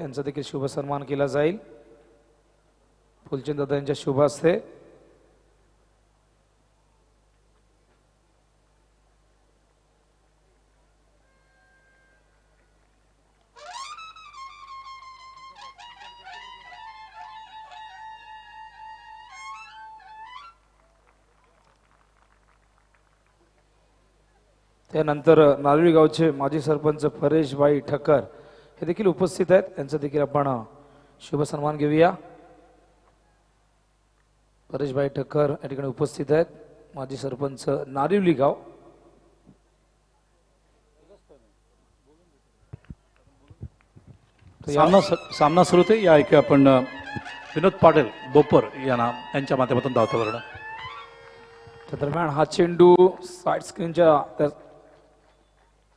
यांचा देखील शुभ सन्मान केला जाईल। फुलचंद दादा यांच्या शुभ हस्ते त्यानंतर नारळी गावचे माजी सरपंच परेशभाई ठक्कर हे देखील उपस्थित आहेत। त्यांचा देखील आपण शुभ सन्मान घेऊया। परेशभाई ठक्कर या ठिकाणी उपस्थित आहेत, माजी सरपंच नारिवली गाव। सामना सुरू होते या ऐकूया आपण विनोद पाटील बोपर यांच्या माध्यमातून धावतो वर्णन। त्या दरम्यान हा चेंडू साइड स्क्रीनच्या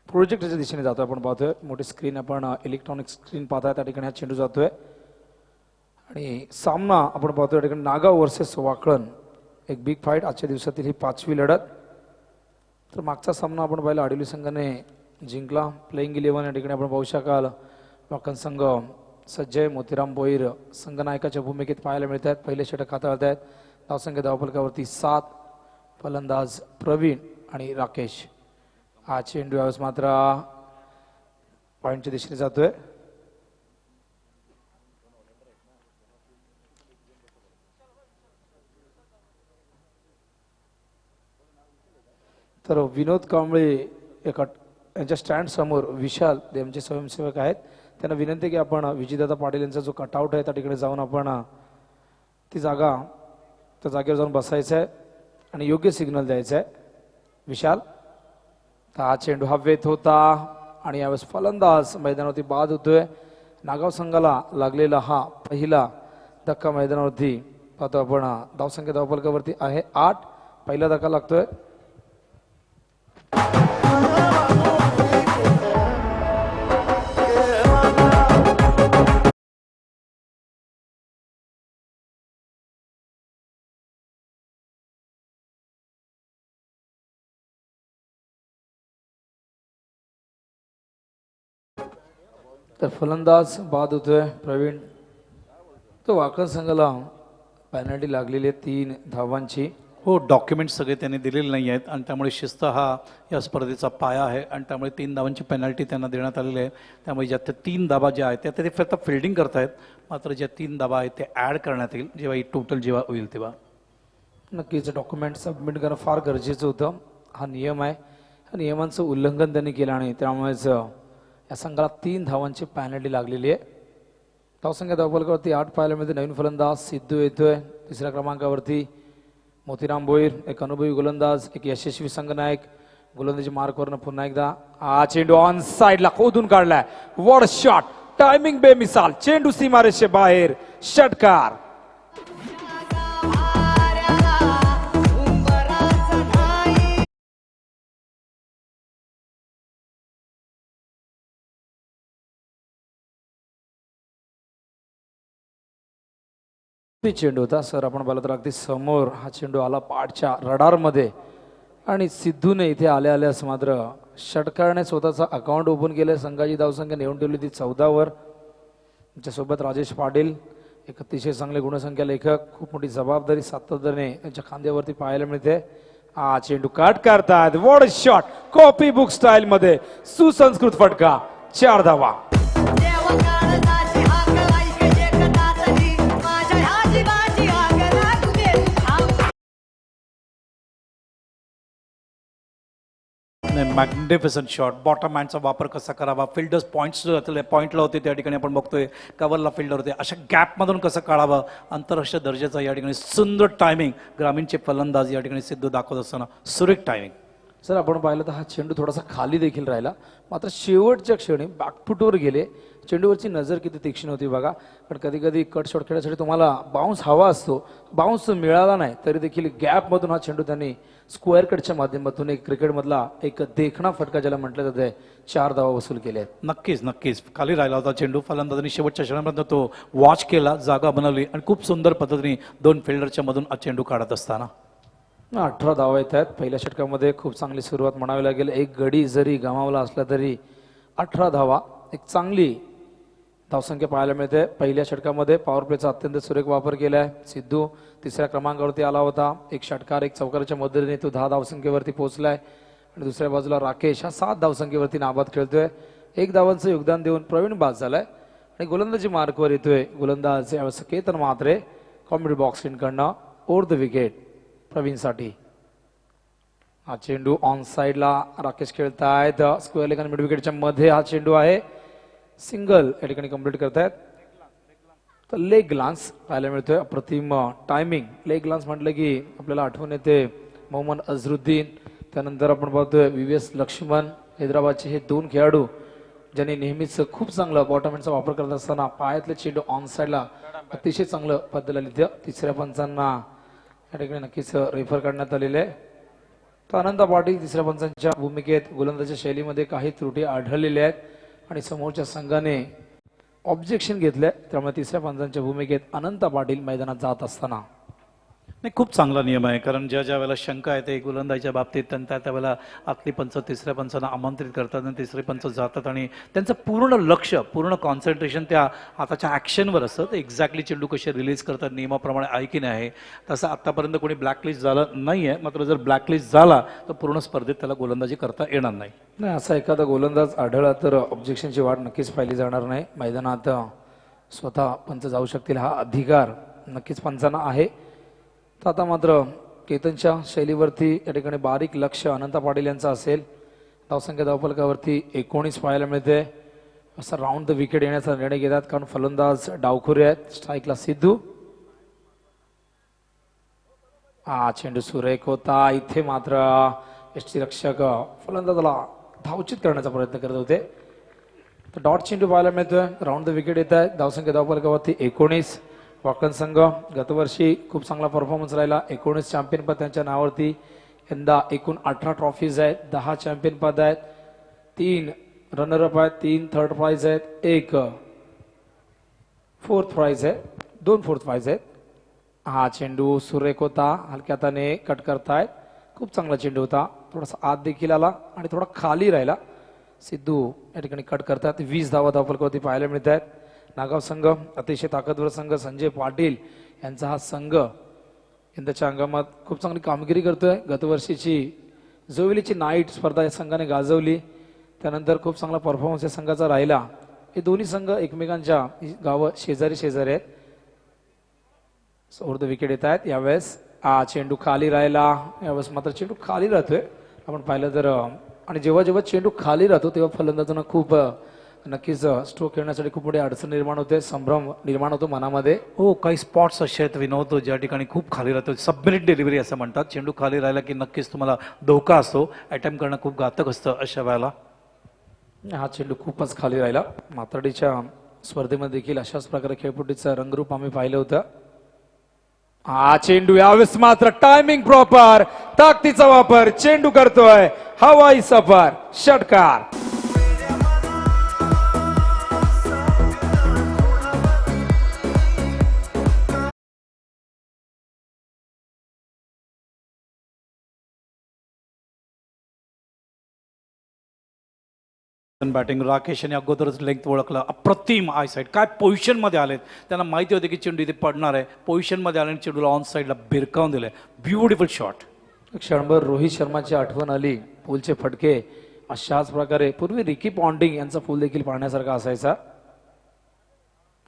प्रोजेक्टच्या दिशेने जातोय। आपण पाहतोय मोठी स्क्रीन, आपण इलेक्ट्रॉनिक स्क्रीन पाहताय, त्या ठिकाणी हा चेंडू जातोय आणि सामना आपण पाहतोय या ठिकाणी नागाव वर्सेस वाकळण, एक बिग फाईट। आजच्या दिवसातील ही 5वी लढत। तर मागचा सामना आपण पाहिला आडिवली संघाने जिंकला। प्लेइंग 11 या ठिकाणी आपण पाहू शकाल वाकण संघ सज्जय मोतीराम बोईर संघनायकाच्या भूमिकेत पाहायला मिळत आहेत। पहिले षटक हाताळत आहेत। धावसंख्या धावफलकावरती 7, फलंदाज प्रवीण आणि राकेश। हा चेंडू यावेळेस मात्र पॉइंटच्या दिशेने जातोय। तर विनोद कांबळे यांच्या स्टँड समोर विशाल यांचे स्वयंसेवक आहेत। त्यांना विनंती की आपण विजयदादा पाटील यांचा जो कटआउट आहे त्या ठिकाणी जाऊन आपण ती जागा त्या जागेवर जाऊन बसायचं आहे आणि योग्य सिग्नल द्यायचं आहे। विशाल, हा चेंडू हवेत होता आणि यावेळेस फलंदाज मैदानावरती बाद होतोय। नागाव संघाला लागलेला हा पहिला धक्का मैदानावरती पाहतो आपण। धावसंख्या धावफलकावरती आहे 8, पहिला धक्का लागतोय। तर फलंदाज बाद होतोय प्रवीण। तो वाकण संघाला पेनल्टी लागलेली आहे 3 धावांची। हो, डॉक्युमेंट्स सगळे त्यांनी दिलेले नाही आहेत आणि त्यामुळे शिस्त हा या स्पर्धेचा पाया आहे आणि त्यामुळे 3 धावांची पेनल्टी त्यांना देण्यात आलेली आहे। त्यामुळे ज्या 3 धाबा ज्या आहेत त्या ते फक्त फिल्डिंग करतायत, मात्र ज्या 3 धाबा आहेत ते ॲड करण्यात येईल जेव्हा ही टोटल जेव्हा होईल तेव्हा। नक्कीच डॉक्युमेंट सबमिट करणं फार गरजेचं होतं। हा नियम आहे, ह्या नियमांचं उल्लंघन त्यांनी केलं आणि त्यामुळेच या संघाला 3 धावांची पेनल्टी लागलेली आहे। धावसंख्या धावफलकावरती 8 पाहायला मिळते। नवीन फलंदाज सिद्धू येतोय। 3ऱ्या क्रमांकावरती मोतीराम बोईर, एक अनुभवी गोलंदाज, एक यशस्वी संघनायक। गोलंदाजी मार्कवरनं पुन्हा एकदा हा चेंडू ऑन साइडला खोदून काढलाय। वॉट शॉट, टायमिंग बेमिसाल, चेंडू सीमारेषे बाहेर, षटकार। चेंडू होता सर, आपण पाहिलं तर अगदी समोर हा चेंडू आला पाठच्या रडारमध्ये आणि सिद्धूने इथे आल्या आल्यास मात्र षटकारने स्वतःचा अकाउंट ओपन केलं। संघाची धावसंख्या नेऊन ठेवली ती 14वर। त्यांच्यासोबत राजेश पाटील, एक अतिशय चांगले गुणसंख्या लेखक, खूप मोठी जबाबदारी सातत्याने त्यांच्या खांद्यावरती पाहायला मिळते। हा चेंडू काट करतात। What shot, copy book style मध्ये सुसंस्कृत फटका, 4 धावा। मॅग्निफिसंट शॉट, बॉटम हँडचा वापर कसा करावा, फिल्डर्स पॉईंटला होते त्या ठिकाणी आपण बघतोय, कव्हरला फिल्डर होते, अशा गॅपमधून कसं काढावं, आंतरराष्ट्रीय दर्जाचा या ठिकाणी सुंदर टायमिंग ग्रामीणचे फलंदाज या ठिकाणी सिद्ध दाखवत असताना सुरेख टायमिंग। सर आपण पाहिलं तर हा चेंडू थोडासा खाली देखील राहिला, मात्र शेवटच्या क्षणी बॅकफुटवर गेले। चेंडूवरची नजर किती तीक्ष्ण होती बघा, पण कधी कधी कट शॉट खेळण्यासाठी तुम्हाला बाउन्स हवा असतो, बाउन्स मिळाला नाही तरी देखील गॅपमधून हा चेंडू त्यांनी स्क्वेअर कटच्या माध्यमातून एक क्रिकेटमधला एक देखणा फटका ज्याला म्हटलं जाते 4 धावा वसूल केले आहेत। नक्कीच खाली राहिला होता चेंडू, फलंदाजांनी शेवटच्या क्षणापर्यंत तो वॉच केला, जागा बनवली आणि खूप सुंदर पद्धतीने 2 फिल्डरच्या मधून हा चेंडू काढत असताना 18 धावा येत आहेत। पहिल्या षटकामध्ये खूप चांगली सुरुवात म्हणावी लागेल। एक गडी जरी गमावला असला तरी 18 धावा एक चांगली धावसंख्या पाहायला मिळते. पहिल्या षटकामध्ये पॉवर प्लेचा अत्यंत सुरेख वापर केलाय. सिद्धू तिसऱ्या क्रमांकावरती आला होता. एक षटकार एक चौकाराच्या मदतीने तो 10 धावसंख्येवरती पोहोचलाय आणि दुसऱ्या बाजूला राकेश हा 7 धावसंख्येवरती नाबाद खेळतोय. 1 धावांचं योगदान देऊन प्रवीण बाद झालाय आणि गोलंदाजी मार्कवर येतोय. गोलंदाज यावेळेस केतन म्हात्रे कॉमेडी बॉक्स कडनं ओव्हर द विकेट प्रवीणसाठी. हा चेंडू ऑन साइडला राकेश खेळतायत. स्क्वेअर लेग आणि मिड विकेटच्या मध्ये हा चेंडू आहे. सिंगल या ठिकाणी कंप्लीट करतायत. तर लेग ग्लान्स पाहायला मिळतोय. अप्रतिम टायमिंग. लेग ग्लान्स म्हटलं की आपल्याला आठवण येते मोहम्मद अझरुद्दीन, त्यानंतर आपण पाहतोय VVS लक्ष्मण. हैदराबादचे हे 2 खेळाडू ज्यांनी नेहमीच खूप चांगलं बॉटमहँडचा वापर करत असताना पायातले चेंडू ऑन साइडला अतिशय चांगलं पद्धतीला लिहितं. तिसऱ्या पंचांना या ठिकाणी नक्कीच रेफर करण्यात आलेले आहे. तर अनंत पाटील तिसऱ्या पंचांच्या भूमिकेत गोलंदाजीच्या शैलीमध्ये काही त्रुटी आढळलेल्या आहेत आणि समोरच्या संघाने ऑब्जेक्शन घेतलंय. त्यामुळे तिसऱ्या पंचांच्या भूमिकेत अनंत पाटील मैदानात जात असताना. नाही, खूप चांगला नियम आहे, कारण ज्या ज्या वेळेला शंका येते गोलंदाजीच्या बाबतीत त्या त्यावेळेला आतली पंच तिसऱ्या पंचांना आमंत्रित करतात आणि तिसरे पंच जातात आणि त्यांचं पूर्ण लक्ष पूर्ण कॉन्सन्ट्रेशन त्या हाताच्या ॲक्शनवर असतं. ते एक्झॅक्टली चेंडू कसे रिलीज करतात नियमाप्रमाणे आहे की नाही आहे. तसं आत्तापर्यंत कोणी ब्लॅकलिस्ट झालं नाही आहे. मात्र जर ब्लॅकलिस्ट झाला तर पूर्ण स्पर्धेत त्याला गोलंदाजी करता येणार नाही. नाही, असा एखादा गोलंदाज आढळला तर ऑब्जेक्शनची वाट नक्कीच पाहिली जाणार नाही. मैदानात स्वतः पंच जाऊ शकतील हा अधिकार नक्कीच पंचांना आहे. तर आता मात्र केतनच्या शैलीवरती या ठिकाणी बारीक लक्ष अनंत पाटील यांचा असेल. धावसंख्या धावफलकावरती 19 पाहायला मिळते. असं राऊंड द विकेट येण्याचा निर्णय घेतात कारण फलंदाज डावखुरे आहेत. स्ट्राईकला सिद्धू. हा चेंडू सुरेख होता. इथे मात्र यष्टीरक्षक फलंदाजाला धावचित करण्याचा प्रयत्न करत होते. तर डॉट चेंडू पाहायला मिळतोय. राऊंड द विकेट येत आहे. धावसंख्या धावफलकावरती 19. वाकण संघ गतवर्षी खूप चांगला परफॉर्मन्स राहिला. 19 चॅम्पियन पद त्यांच्या नावावरती. यंदा एकूण 18 ट्रॉफीज आहेत. 10 चॅम्पियन पद आहेत. 3 रनरअप आहेत. 3 थर्ड प्राइज आहेत. 1 फोर्थ प्राइज आहे. 2 फोर्थ प्राइज आहेत. हा चेंडू सुरेख होता. हलक्या हाताने कट करतायत. खूप चांगला चेंडू होता. थोडासा आत देखील आला आणि थोडा खाली राहिला. सिद्धू या ठिकाणी कट करतात. 20 धावा धावफलकावरती पाहायला मिळत आहेत. नागाव संघ अतिशय ताकदवर संघ. संजय पाटील यांचा हा संघ यंदाच्या हंगामात खूप चांगली कामगिरी करतोय. गतवर्षीची जोविलीची नाईट स्पर्धा या संघाने गाजवली. त्यानंतर खूप चांगला परफॉर्मन्स या संघाचा राहिला. हे दोन्ही संघ एकमेकांच्या गावं शेजारी शेजारी आहेत. ओव्हर द विकेट येत आहेत. यावेळेस हा चेंडू खाली राहिला. यावेळेस मात्र चेंडू खाली राहतोय. आपण पाहिलं तर आणि जेव्हा जेव्हा चेंडू खाली राहतो तेव्हा फलंदाजांना खूप नक्कीच स्ट्रोक खेळण्यासाठी खूप मोठी अडचण निर्माण होते. संभ्रम निर्माण होतो मनामध्ये. हो, काही स्पॉट्स असे आहेत विनोद ज्या ठिकाणी खूप खाली राहतो. सबमिनिट डिलिव्हरी असं म्हणतात. चेंडू खाली राहिला की नक्कीच तुम्हाला धोका असतो. अटेम्प्ट करणं खूप घातक असतं अशा वेळेला. हा चेंडू खूपच खाली राहिला. मातरडीच्या स्पर्धेमध्ये देखील अशाच प्रकारे खेळपट्टीचं रंगरूप आम्ही पाहिलं होतं. हा चेंडू यावेळेस मात्र टायमिंग प्रॉपर. ताकदीचा वापर चेंडू करतोय. हवाई सफर षटकार. बॅटिंग राकेश यांनी अगोदरच लेंथ ओळखलं. अप्रतिम आय साईड. काय पोझिशनमध्ये आलेत. त्यांना माहिती होते की चेंडू इथे पडणार आहे. पोझिशनमध्ये आले आणि चेंडूला ऑन साईडला भिरकावून दिले. Beautiful shot. क्षणभर रोहित शर्माची आठवण आली. पूलचे फटके अशाच प्रकारे पूर्वी रिकी पॉन्टिंग यांचा पूल देखील पाहण्यासारखा असायचा.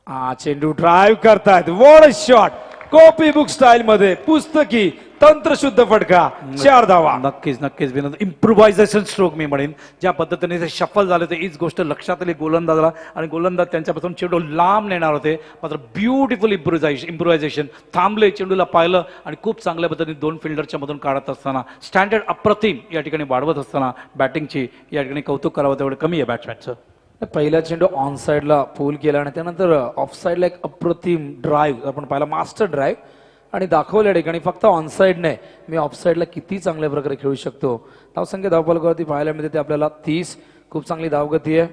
हा चेंडू ड्राईव्ह करतायत. What a shot. Copy book style मध्ये पुस्तकी तंत्रशुद्ध फटका. 4 धावा. नक्कीच नक्कीच विनोद. इम्प्रुव्हायझेशन स्ट्रोक मी म्हणेन. ज्या पद्धतीने ते शफल झाले होते हीच गोष्ट लक्षात आली गोलंदाजाला आणि गोलंदाज त्यांच्यापासून चेंडू लांब नेणार होते. मात्र ब्युटिफुल इम्प्रुव्हायझेशन. थांबले, चेंडूला पाहिलं आणि खूप चांगल्या पद्धतीने 2 फिल्डरच्या मधून काढत असताना स्टँडर्ड अप्रतिम या ठिकाणी वाढवत असताना बॅटिंगची या ठिकाणी कौतुक करावं तेवढं कमी आहे बॅट्समॅनचं. पहिला चेंडू ऑन साइडला पूल केला आणि त्यानंतर ऑफ साइडला एक अप्रतिम ड्राईव्ह आपण पाहिला. मास्टर ड्राईव्ह आणि दाखवल्या ठिकाणी फक्त ऑन साइड नाही मी ऑफ साइडला किती चांगल्या प्रकारे खेळू शकतो. धावसंख्या धावफलकावरती पाहायला मिळते ते आपल्याला 30. खूप चांगली धावगती आहे.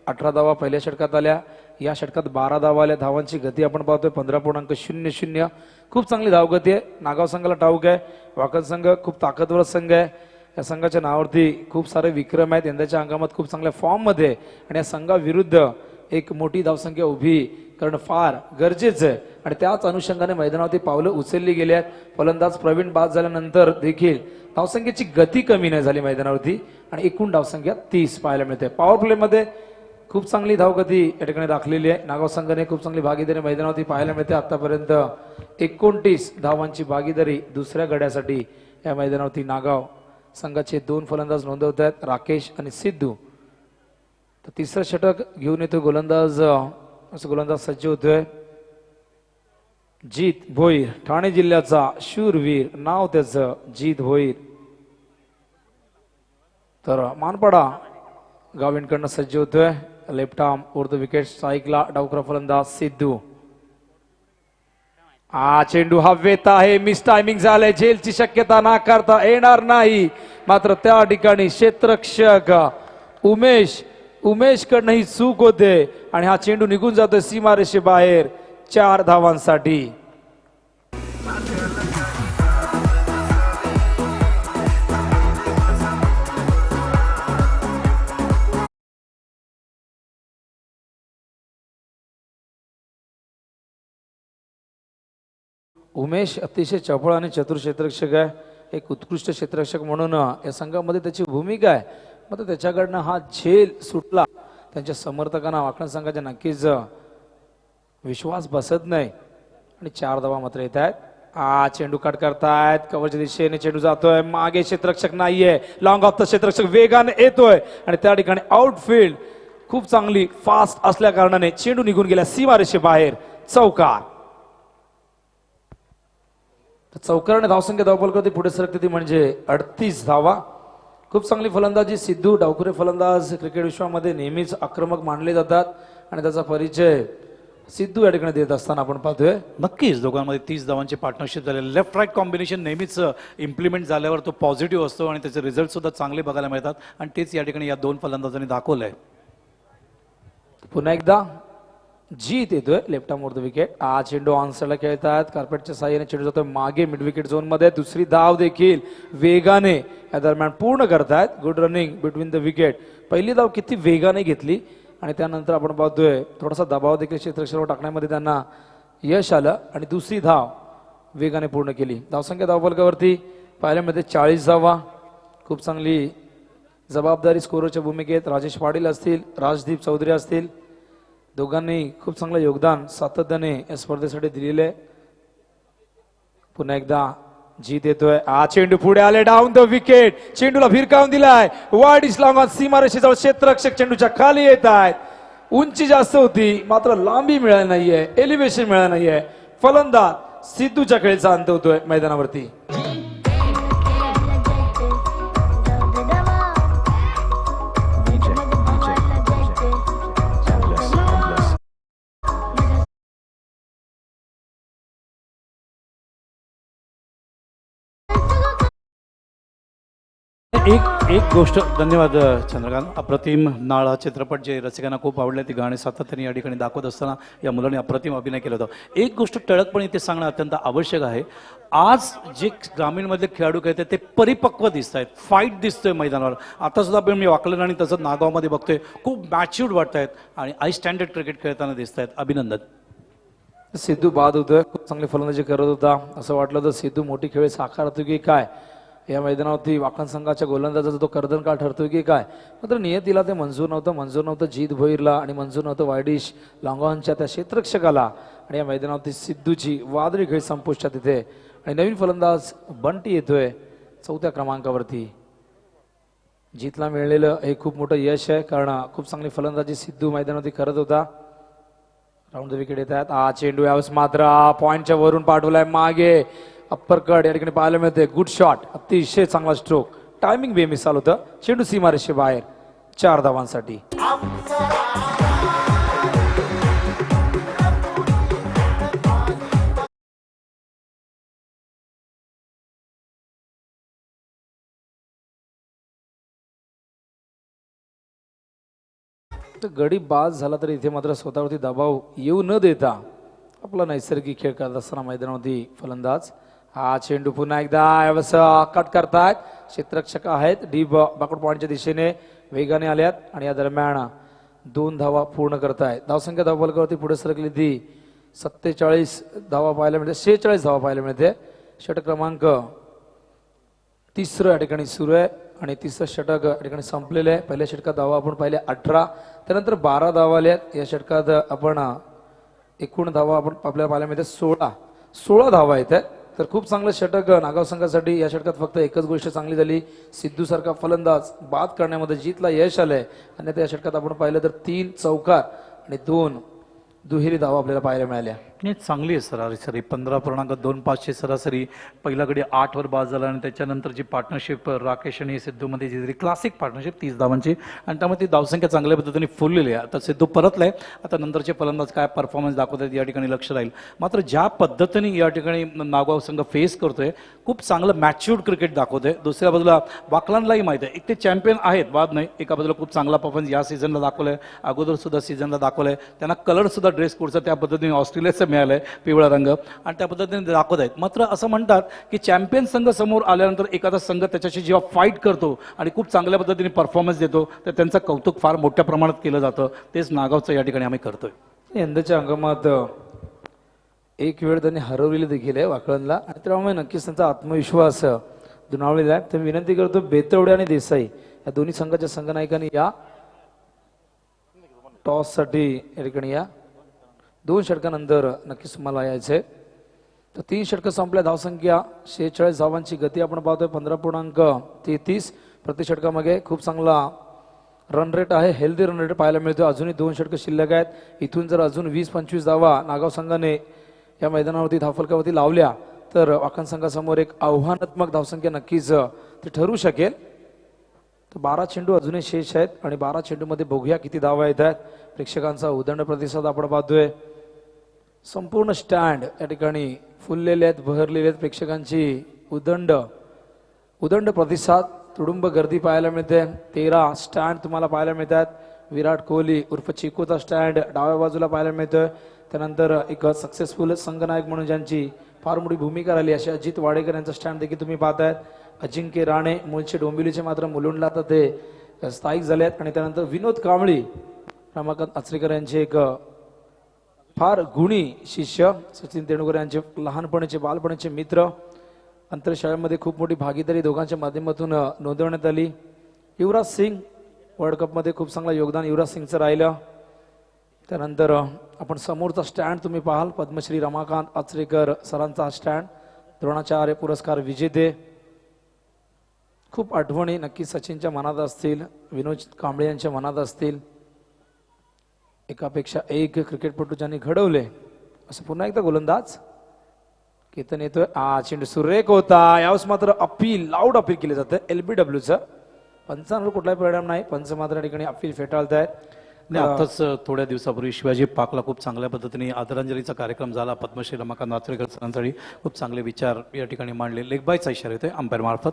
18 धावा पहिल्या षटकात आल्या. या षटकात 12 धावा आल्या. धावांची गती आपण पाहतोय 15.00. खूप चांगली धावगती आहे. नागाव संघाला ठाऊक आहे. वाकद संघ खूप ताकदवर संघ आहे. या संघाच्या नावावरती खूप सारे विक्रम आहेत. यंदाच्या हंगामात खूप चांगल्या फॉर्ममध्ये आणि या संघाविरुद्ध एक मोठी धावसंख्या उभी करणं फार गरजेचं आहे आणि त्याच अनुषंगाने मैदानावरती पावलं उचलली गेली आहेत. फलंदाज प्रवीण बाद झाल्यानंतर देखील धावसंख्येची गती कमी नाही झाली मैदानावरती आणि एकूण धावसंख्या 30 पाहायला मिळते. पॉवर प्ले मध्ये खूप चांगली धावगती या ठिकाणी राखलेली आहे. नागाव संघाने खूप चांगली भागीदारी मैदानावरती पाहायला मिळते. आतापर्यंत 29 धावांची भागीदारी दुसऱ्या गड्यासाठी या मैदानावरती नागाव संघाचे 2 फलंदाज नोंदवत आहेत, राकेश आणि सिद्धू. तर तिसरं षटक घेऊन येतो गोलंदाज सज्ज होतोय जीत भोईर, ठाणे जिल्ह्याचा शूरवीर, नाव त्याचं जीत भोईर. तर मानपाडा गाविंडकडनं सज्ज होतोय left arm over the wicket स्ट्राईकला डावखुरा फलंदाज सिद्धू. चेंडू हवेत आहे, मिस टायमिंग झालंय, झेलची शक्यता नाकारता येणार नाही. मात्र त्या ठिकाणी क्षेत्ररक्षक उमेश कडनं ही चूक होते आणि हा चेंडू निघून जातोय सीमारेषे बाहेर 4 धावांसाठी. उमेश अतिशय चपळ आणि चतुर क्षेत्ररक्षक आहे. एक उत्कृष्ट क्षेत्ररक्षक म्हणून या संघामध्ये त्याची भूमिका आहे. मात्र त्याच्याकडनं हा झेल सुटला, त्यांच्या समर्थकांना वाकण संघाच्या नक्कीच विश्वास बसत नाही आणि 4 धावा मात्र येत आहेत. चेंडू कट करतायत, कव्हरच्या दिशेने चेंडू जातोय, मागे क्षेत्ररक्षक नाहीये, लॉंग ऑफ द क्षेत्ररक्षक वेगाने येतोय आणि त्या ठिकाणी आउटफील्ड खूप चांगली फास्ट असल्या कारणाने चेंडू निघून गेला सीमारेषे बाहेर. चौकार. चौकाराने धावसंख्या धावफलकावरती पुढे सरकते ती म्हणजे 38 धावा. खूप चांगली फलंदाजी सिद्धू. डावखुरे फलंदाज क्रिकेट विश्वामध्ये नेहमीच आक्रमक मानले जातात आणि त्याचा परिचय सिद्धू या ठिकाणी देत असताना आपण पाहतोय. नक्कीच दोघांमध्ये 30 धावांची पार्टनरशिप झाले. लेफ्ट राईट कॉम्बिनेशन नेहमीच इम्प्लिमेंट झाल्यावर तो पॉझिटिव्ह असतो आणि त्याचे रिझल्ट सुद्धा चांगले बघायला मिळतात आणि तेच या ठिकाणी या 2 फलंदाजांनी दाखवलंय. पुन्हा एकदा जीत येतोय left arm over the wicket. चेंडू ऑनसाइडला खेळतात, कार्पेटच्या साह्याने चेंडू जातोय मागे मिड विकेट झोन मध्ये. दुसरी धाव देखील वेगाने या दरम्यान पूर्ण करतायत. Good running between the wicket. पहिली धाव किती वेगाने घेतली आणि त्यानंतर आपण पाहतोय थोडासा दबाव देखील क्षेत्ररक्षकावर टाकण्यामध्ये त्यांना यश आलं आणि दुसरी धाव वेगाने पूर्ण केली. धावसंख्या धावफलकावरती पाहायला मिळते 40 धावा. खूप चांगली जबाबदारी स्कोरच्या भूमिकेत राजेश पाटील असतील, राजदीप चौधरी असतील, दोघांनी खूप चांगलं योगदान सातत्याने या स्पर्धेसाठी दिलेले. पुन्हा एकदा जीत येतोय. चेंडू पुढे आले, डाऊन द विकेट. चेंडूला भिरकावून दिलाय, वाईड इज लॉंग ऑन सीमारेषेजवळ क्षेत्ररक्षक चेंडूच्या खाली येत आहेत. उंची जास्त होती मात्र लांबी मिळाली नाहीये, एलिव्हेशन मिळालं नाहीये. फलंदाज सिद्धूच्या खेळीचा अंत होतोय मैदानावरती. एक गोष्ट, धन्यवाद चंद्रकांत. अप्रतिम नाळ हा चित्रपट जे रसिकांना खूप आवडले, ती गाणी सातत्याने या ठिकाणी दाखवत असताना या मुलाने अप्रतिम अभिनय केला होता. एक गोष्ट ठळकपणे इथे सांगणं अत्यंत आवश्यक आहे. आज जे ग्रामीणमधले खेळाडू खेळतात ते परिपक्व दिसत आहेत, फाईट दिसतोय मैदानावर. आता सुद्धा मी वाकलन आणि तसंच नागावमध्ये बघतोय, खूप मॅच्युअर्ड वाटत आहेत आणि हाय स्टँडर्ड क्रिकेट खेळताना दिसत आहेत. अभिनंदन. सिद्धू बाद होतोय, खूप चांगली फलंदाजी करत होता. असं वाटलं होतं सिद्धू मोठी खेळ साकारतो की काय, या मैदानावरती वाकण संघाच्या गोलंदाजाचा तो कर्दन काळ ठरतोय की काय. मात्र नियतीला ते मंजूर नव्हतं जीत भोईरला आणि मंजूर नव्हतं वायडिश लॉंगॉनच्या त्या क्षेत्ररक्षकाला. आणि या मैदानावरती सिद्धूची वादळी खेळ संपुष्टात येते आणि नवीन फलंदाज बंटी येतोय 4थ्या क्रमांकावरती. जीतला मिळालेलं हे खूप मोठं यश आहे, कारण खूप चांगली फलंदाजी सिद्धू मैदानावरती करत होता. राऊंड द विकेट येत आहेत. चेंडू यावेळेस मात्र पॉइंटच्या वरून पाठवलाय मागे, अप्पर कट या ठिकाणी पाहायला मिळते. गुड शॉट, अतिशय चांगला स्ट्रोक, टायमिंग बेमिसाल होतं. चेंडू सीमारेषे बाहेर 4 धावांसाठी. गडी बाद झाला तरी इथे मात्र स्वतःवरती दबाव येऊ न देता आपला नैसर्गिक खेळ करत असताना मैदानावरती फलंदाज. चेंडू पुन्हा एकदा कट करतायत, क्षेत्ररक्षक आहेत डीप बॅकवर्ड पॉइंटच्या दिशेने वेगाने आल्यात आणि या दरम्यान 2 धावा पूर्ण करतायत. धावसंख्या धावफलकावरती पुढे सरकली ती 47 धावा पाहायला मिळते, 46 धावा पाहायला मिळते. षटक क्रमांक तिसरं या ठिकाणी सुरू आहे आणि तिसरं षटक या ठिकाणी संपलेलं आहे. पहिल्या षटकात धावा आपण पाहिले 18, त्यानंतर 12 धावा आल्यात. या षटकात आपण एकूण धावा आपण आपल्याला पाहायला मिळते 16 धावा आहेत. तर खूप चांगलं षटक नागाव संघासाठी. या षटकात फक्त एकच गोष्ट चांगली झाली, सिद्धू सारखा फलंदाज बाद करण्यामध्ये जीतला यश आलंय. आणि त्या षटकात आपण पाहिलं तर 3 चौकार आणि 2 दुहेरी धावा आपल्याला पाहायला मिळाल्या. नाही, चांगली आहे सरासरी 15.25 ची सरासरी. पहिला गडी 8 वर बाद झाला आणि त्याच्यानंतर जी पार्टनरशिप राकेश आणि सिद्धूमध्ये जी क्लासिक पार्टनरशिप 30 धावांची आणि त्यामुळे ती धावसंख्या चांगल्या पद्धतीने फुललेली आहे. आता सिद्धू परतलाय, आता नंतरचे फलंदाज काय परफॉर्मन्स दाखवतात या ठिकाणी लक्ष राहील. मात्र ज्या पद्धतीने या ठिकाणी नागाव संघ फेस करतोय, खूप चांगलं मॅच्युअर्ड क्रिकेट दाखवतोय. दुसऱ्या बाजूला वाकलांनाही माहिती आहे, एक ते चॅम्पियन आहेत वाद नाही. एका बाजूला खूप चांगला परफॉर्मन्स या सीझनला दाखवलाय, अगोदर सुद्धा सीझनला दाखवलाय. त्यांना कलर सुद्धा ड्रेस कोडचा त्या पद्धतीने ऑस्ट्रेलियाचा मिळालाय, पिवळा रंग, आणि त्या पद्धतीने दाखवत आहेत. मात्र असं म्हणतात की चॅम्पियन संघ समोर आल्यानंतर एखादा संघ त्याच्याशी जेव्हा फाईट करतो आणि खूप चांगल्या पद्धतीने परफॉर्मन्स देतो, तर त्यांचं कौतुक फार मोठ्या प्रमाणात केलं जातं. तेच नागावचं या ठिकाणी आम्ही करतोय. यंदाच्या अंगमात एक वेळ त्यांनी हरवलेली देखील आहे वाकळणला आणि त्यामुळे नक्कीच त्यांचा आत्मविश्वास दुणावलेला आहे. तर मी विनंती करतो बेतवडे आणि देसाई या दोन्ही संघाच्या संघनायकांनी या टॉससाठी या ठिकाणी या 2 षटकानंतर नक्कीच मला यायचंय. तर 3 षटकं संपल्या, धावसंख्या 46 धावांची, गती आपण पाहतोय 15.33 प्रति षटकामागे. खूप चांगला रन रेट आहे, हेल्दी रन रेट पाहायला मिळतो. अजूनही 2 षटकं शिल्लक आहेत. इथून जर अजून 20-25 धावा नागाव संघाने या मैदानावरती धावफलकावरती लावल्या तर वाकण संघासमोर एक आव्हानात्मक धावसंख्या नक्कीच ती ठरू शकेल. तर 12 चेंडू अजूनही शेष आहेत आणि 12 चेंडूमध्ये बघूया किती धावा येत आहेत. प्रेक्षकांचा उदंड प्रतिसाद आपण पाहतोय. संपूर्ण स्टँड या ठिकाणी फुललेले आहेत, बहरलेले आहेत. प्रेक्षकांची उदंड प्रतिसाद, तुडुंब गर्दी पाहायला मिळते. 13 स्टँड तुम्हाला पाहायला मिळतात. विराट कोहली उर्फ चिकोचा स्टँड डाव्या बाजूला पाहायला मिळतोय. त्यानंतर एक सक्सेसफुल संघनायक म्हणून ज्यांची फार मोठी भूमिका राहिली अशा अजित वाडेकर यांचा स्टँड देखील तुम्ही पाहतायत. अजिंक्य राणे मूळचे डोंबिवलीचे मात्र मुलुंडला तर ते स्थायिक झाले आहेत. आणि त्यानंतर विनोद कांबळी, रमाकांत आचरेकर यांचे एक फार गुणी शिष्य, सचिन तेंडुलकर यांचे लहानपणीचे बालपणीचे मित्र. अंतरशाळेमध्ये खूप मोठी भागीदारी दोघांच्या माध्यमातून नोंदवण्यात आली. युवराज सिंग वर्ल्ड कपमध्ये खूप चांगलं योगदान युवराज सिंगचं राहिलं. त्यानंतर आपण समोरचा स्टँड तुम्ही पाहाल, पद्मश्री रमाकांत आचरेकर सरांचा स्टँड, द्रोणाचार्य पुरस्कार विजेते. खूप आठवणी नक्की सचिनच्या मनात असतील, विनोद कांबळे यांच्या मनात असतील. एकापेक्षा एक क्रिकेटपटू ज्यांनी घडवले असं पुन्हा एकदा गोलंदाज केतन येतोय. चेंडू सुरेख होता. यावेळेस मात्र अपील, लाऊड अपील केले जातं LBWचं. पंचांवर कुठलाही परिणाम नाही, पंच मात्र या ठिकाणी अपील फेटाळत आहेत. नाही, आताच थोड्या दिवसापूर्वी शिवाजी पाकला खूप चांगल्या पद्धतीने आदरांजलीचा कार्यक्रम झाला. पद्मश्री रमाकांत आचरेकर सरांसाठी खूप चांगले विचार या ठिकाणी मांडले. लेग बायचा इशारा येतोय अंपायर मार्फत.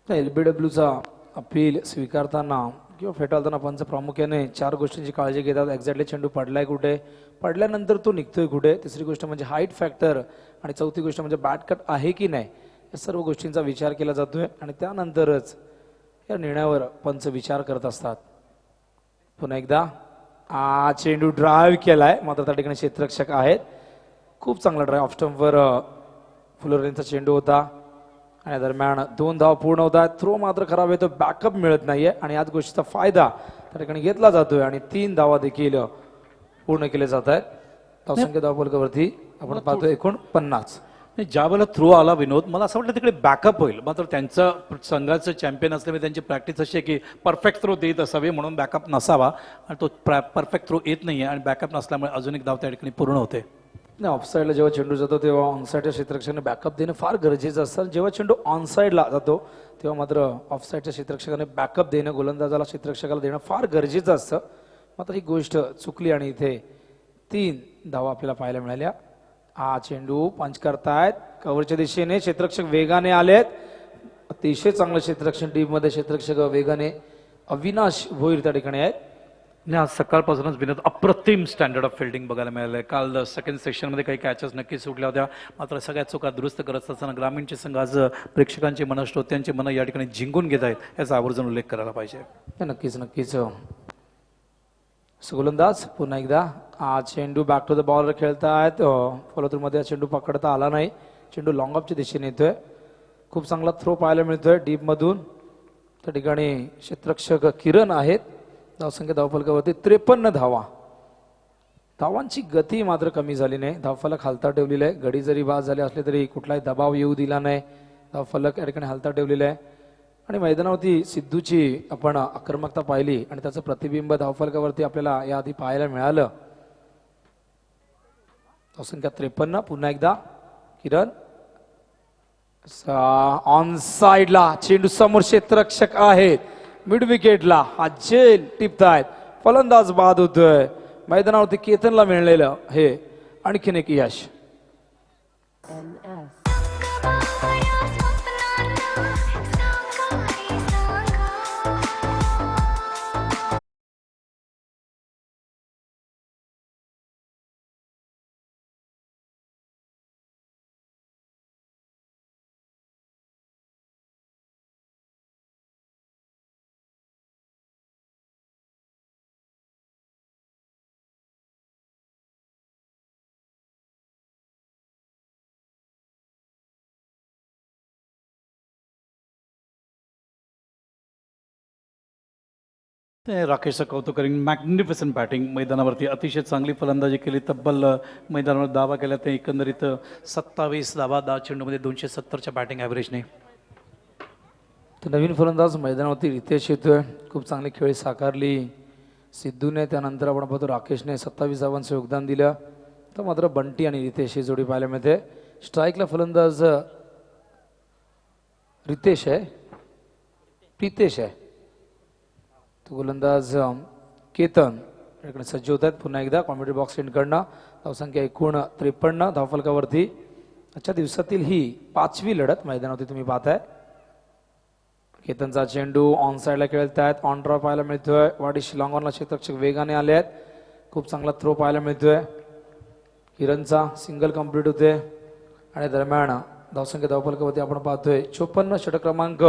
LBWचा अपील स्वीकारताना किंवा फेटाळताना पंच प्रामुख्याने 4 गोष्टींची काळजी घेतात. एक्झॅक्टली चेंडू पडलाय कुठे, पडल्यानंतर तो निघतोय कुठे, तिसरी गोष्ट म्हणजे हाईट फॅक्टर आणि चौथी गोष्ट म्हणजे बॅट कट आहे की नाही, या सर्व गोष्टींचा विचार केला जातोय आणि त्यानंतरच या निर्णयावर पंच विचार करत असतात. पुन्हा एकदा चेंडू ड्राईव्ह केलाय, मात्र त्या ठिकाणी क्षेत्ररक्षक आहेत. खूप चांगला ड्राईव्ह ऑफ स्टंपवर फुलरेंचा चेंडू होता आणि दरम्यान 2 धावा पूर्ण होतात. थ्रो मात्र खराब येतो, बॅकअप मिळत नाहीये आणि याच गोष्टीचा फायदा त्या ठिकाणी घेतला जातोय आणि 3 धावा देखील पूर्ण केले जात आहेत. धावसंख्या धावफलकावरती आपण पाहतो एकूण 50. ज्या वेळेला थ्रो आला विनोद, मला असं वाटलं तिकडे बॅकअप होईल. मात्र त्यांचं संघाचं चॅम्पियन असल्यामुळे त्यांची प्रॅक्टिस अशी आहे की परफेक्ट थ्रो देत असावे म्हणून बॅकअप नसावा आणि तो परफेक्ट थ्रो येत नाहीये आणि बॅकअप नसल्यामुळे अजून एक धाव त्या ठिकाणी पूर्ण होते. नाही, ऑफसाईडला जेव्हा चेंडू जातो तेव्हा ऑनसाईडच्या क्षेत्ररक्षकाने बॅकअप देणं फार गरजेचं असतं. जेव्हा चेंडू ऑनसाईडला जातो तेव्हा मात्र ऑफसाईडच्या क्षेत्ररक्षकाने बॅकअप देणं, गोलंदाजाला क्षेत्ररक्षकाला देणं फार गरजेचं असतं. मात्र ही गोष्ट चुकली आणि इथे 3 धावा आपल्याला पाहायला मिळाल्या. चेंडू पंच करतायत कव्हरच्या दिशेने, क्षेत्ररक्षक वेगाने आलेत. अतिशय चांगलं क्षेत्ररक्षण टीममध्ये, क्षेत्ररक्षक वेगाने. अविनाश भोईर त्या ठिकाणी आहेत. आणि आज सकाळपासूनच विनोद अप्रतिम स्टँडर्ड ऑफ फिल्डिंग बघायला मिळालंय. काल सेकंड सेशनमध्ये काही कॅचेस नक्की सुटल्या होत्या, मात्र सगळ्या चुका दुरुस्त करत असताना ग्रामीणचे संघ आज प्रेक्षकांची मनं, श्रोत्यांची मनं या ठिकाणी जिंकून घेत आहेत, याचा आवर्जून उल्लेख करायला पाहिजे. नक्कीच गोलंदाज पुन्हा एकदा हा चेंडू बॅक टू द बॉलर खेळतायत. फॉलोथ्रू मध्ये हा चेंडू पकडता आला नाही. चेंडू लॉंग ऑफच्या दिशेने येतोय. खूप चांगला थ्रो पाहायला मिळतोय डीप मधून. त्या ठिकाणी क्षेत्ररक्षक किरण आहेत. धावसंख्या धावफलकावरती 53 धावा. धावांची गती मात्र कमी झाली नाही. धावफलक हालता ठेवलेला आहे. गडी जरी बाद झाले असले तरी कुठलाही दबाव येऊ दिला नाही. धावफलक या ठिकाणी हालता ठेवलेला आहे. आणि मैदानावरती सिद्धूची आपण आक्रमकता पाहिली आणि त्याचं प्रतिबिंब धावफलकावरती आपल्याला याआधी पाहायला मिळालं. धावसंख्या 53. पुन्हा एकदा किरण ऑन साइडला चेंडू समोर क्षेत्ररक्षक आहेत. मिड विकेटला हा झेल टिपतायत. फलंदाज बाद होतोय. मैदानावरती केतनला मिळलेलं हे आणखीन एक यश. ते राकेशचं कौतुक करीन. Magnificent batting. मैदानावरती अतिशय चांगली फलंदाजी केली. तब्बल मैदानावर दावा केला. ते एकंदरीत 27 धावा 10 चेंडूमध्ये 270च्या बॅटिंग ॲव्हरेजने. तर नवीन फलंदाज मैदानावरती रितेश येतोय. खूप चांगली खेळी साकारली सिद्धूने. त्यानंतर आपण पाहतो राकेशने 27 धावांचं योगदान दिलं. तर मात्र बंटी आणि रितेश ही जोडी पाहायला मिळते. स्ट्राईकला फलंदाज रितेश आहे. प्रितेश आहे. तो गोलंदाज केतन याकडे सज्ज होत आहेत. पुन्हा एकदा कॉमेंट्री बॉक्स एंडकडनं धावसंख्या एकूण 53 धावफलकावरती. आजच्या दिवसातील ही 5वी लढत मैदानावरती तुम्ही पाहताय. केतनचा चेंडू ऑन साइडला खेळतायत. ऑन ड्रॉ पाहायला मिळतोय. वाडिश लॉंग ऑनला क्षेत्ररक्षक वेगाने आले आहेत. खूप चांगला थ्रो पाहायला मिळतोय. किरणचा सिंगल कंप्लीट होते आणि दरम्यान धावसंख्या धावफलकावरती आपण पाहतोय 54 षटक क्रमांक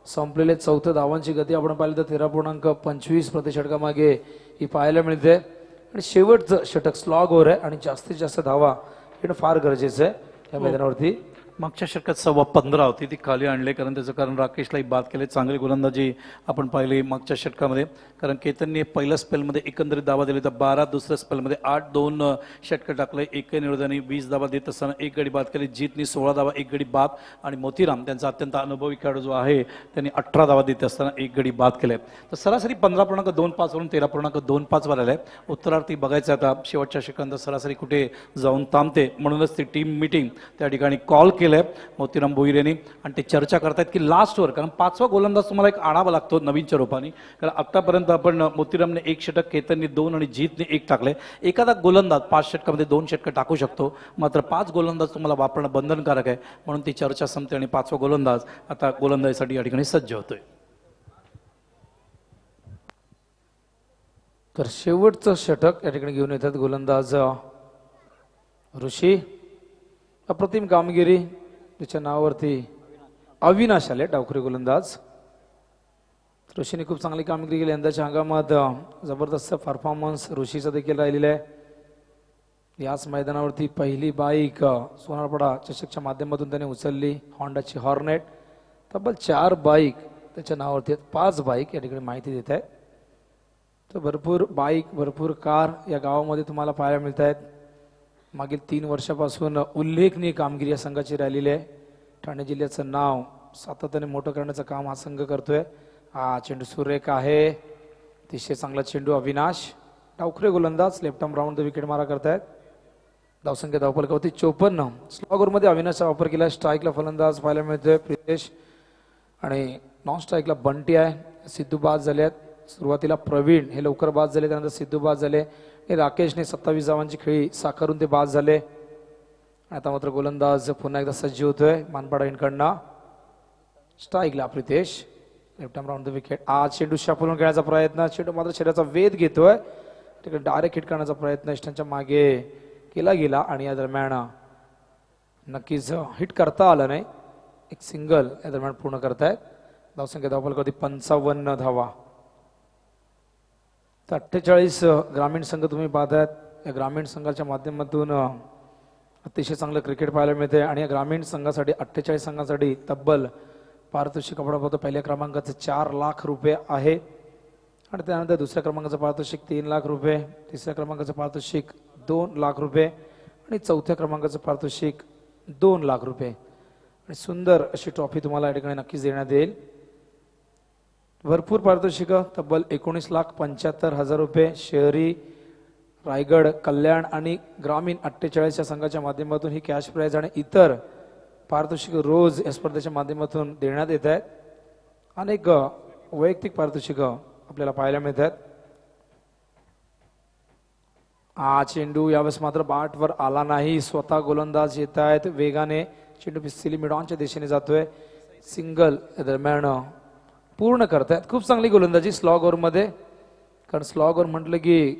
संपलेले. चौथं धावांची गती आपण पाहिली तर 13.25 प्रति षटकामागे ही पाहायला मिळते. आणि शेवटचं षटक स्लॉग ओव्हर आहे आणि जास्तीत जास्त धावा येणं फार गरजेचं आहे या मैदानावरती. मागच्या षटकात 15.15 होती. ती खाली आणले कारण त्याचं कारण राकेशलाही बाद केले. चांगली गोलंदाजी आपण पाहिली मागच्या षटकामध्ये. कारण केतनने पहिल्या स्पेलमध्ये एकंदरीत धावा दिली तर 12. दुसऱ्या स्पेलमध्ये 8. 2 षटकं टाकले. एकही निर्धानी 20 धावा देत असताना 1 गडी बाद केली. जीतनी 16 धावा 1 गडी बाद. आणि मोतीराम त्यांचा अत्यंत अनुभवी खेळाडू जो आहे त्यांनी 18 धावा देत असताना 1 गडी बाद केले. तर सरासरी 15.25 वरून 13.25 वर आले. उत्तरार्थी बघायचं आता शेवटच्या षटकांत सरासरी कुठे जाऊन थांबते. म्हणूनच ती टीम मीटिंग त्या ठिकाणी कॉल केलंय मोतीराम भोईर यांनी. आणि ते चर्चा करतायत की लास्ट ओव्हर कारण 5वा गोलंदाज तुम्हाला एक आणावा लागतो नवीनच्या रूपाने. कारण आतापर्यंत आपण मोतीरामने 1 षटक, केतनने 2 आणि जीतने 1 टाकले. एखादा गोलंदाज 5 षटकामध्ये 2 षटकं टाकू शकतो. मात्र 5 गोलंदाज तुम्हाला वापरणं बंधनकारक आहे. म्हणून ती चर्चा संपते आणि 5वा गोलंदाज आता गोलंदाजीसाठी या ठिकाणी सज्ज होतोय. तर शेवटचं षटक या ठिकाणी घेऊन येतात गोलंदाज ऋषी. अप्रतिम कामगिरी. त्याच्या नावावरती अविनाश आले डावखुरी गोलंदाज. ऋषीने खूप चांगली कामगिरी केली. यंदाच्या हंगामात जबरदस्त परफॉर्मन्स ऋषीचा देखील राहिलेला आहे. याच मैदानावरती पहिली बाईक सोनारपाडा चषकच्या माध्यमातून त्याने उचलली. होंडाची हॉर्नेट. तब्बल 4 बाईक त्याच्या नावावरती आहेत. 5 बाईक या ठिकाणी माहिती देत आहेत. तर भरपूर बाईक, भरपूर कार या गावामध्ये तुम्हाला पाहायला मिळत आहेत. मागील 3 वर्षापासून उल्लेखनीय कामगिरी या संघाची राहिलेली आहे. ठाणे जिल्ह्याचं नाव सातत्याने मोठं करण्याचं काम हा संघ करतोय. हा चेंडू सुरेख आहे. अतिशय चांगला चेंडू अविनाश. डावखुरे गोलंदाज left arm round the wicket मारा करतायत. धावसंख्या धावफलकावरती 54. स्लॉगरमध्ये अविनाशचा वापर केला. स्ट्राईकला फलंदाज पाहायला मिळतोय प्रितेश आणि नॉन स्ट्राईकला बंटी आहे. सिद्धू बाद झाले आहेत. सुरुवातीला प्रवीण हे लवकर बाद झाले. त्यानंतर सिद्धू बाद झाले. राकेशने 27 धावांची खेळी साकारून ते बाद झाले. आता मात्र गोलंदाज पुन्हा एकदा सज्ज होतोय मानपाडा इनकडनं. स्ट्राईकला Pritesh left arm round the wicket. आज चेंडू शाफलून खेळण्याचा प्रयत्न. चेंडू मात्र शरीराचा वेध घेतोय. तिकडे डायरेक्ट हिट करण्याचा प्रयत्न इष्टांच्या मागे केला गेला आणि या दरम्यान नक्कीच हिट करता आलं नाही. एक सिंगल या दरम्यान पूर्ण करतायत. धावसंख्या धावफलकावरती 55 धावा. तर 48 ग्रामीण संघ तुम्ही पाहतायत. या ग्रामीण संघाच्या माध्यमातून अतिशय चांगलं क्रिकेट पाहायला मिळते आणि या ग्रामीण संघासाठी 48 संघासाठी तब्बल पारितोषिक आपण पाहतो. पहिल्या क्रमांकाचं 4 लाख रुपये आहे आणि त्यानंतर दुसऱ्या क्रमांकाचं पारितोषिक 3 लाख रुपये, तिसऱ्या क्रमांकाचं पारितोषिक 2 लाख रुपये आणि चौथ्या क्रमांकाचं पारितोषिक 2 लाख रुपये आणि सुंदर अशी ट्रॉफी तुम्हाला या ठिकाणी नक्कीच देण्यात येईल. भरपूर पारितोषिक तब्बल 19,75,000 रुपये शहरी, रायगड, कल्याण आणि ग्रामीण 48 या संघाच्या माध्यमातून ही कॅश प्राइज आणि इतर पारितोषिक रोज या स्पर्धेच्या माध्यमातून देण्यात येत आहेत. अनेक वैयक्तिक पारितोषिक आपल्याला पाहायला मिळतात. हा चेंडू यावेळेस मात्र बॅटवर आला नाही. स्वतः गोलंदाज येत आहेत वेगाने. चेंडू पिस्सिली मिडॉनच्या दिशेने जातोय. सिंगल दरम्यान पूर्ण करतायत. खूप चांगली गोलंदाजी स्लॉग ओव्हरमध्ये, कारण स्लॉग ओव्हर म्हटलं की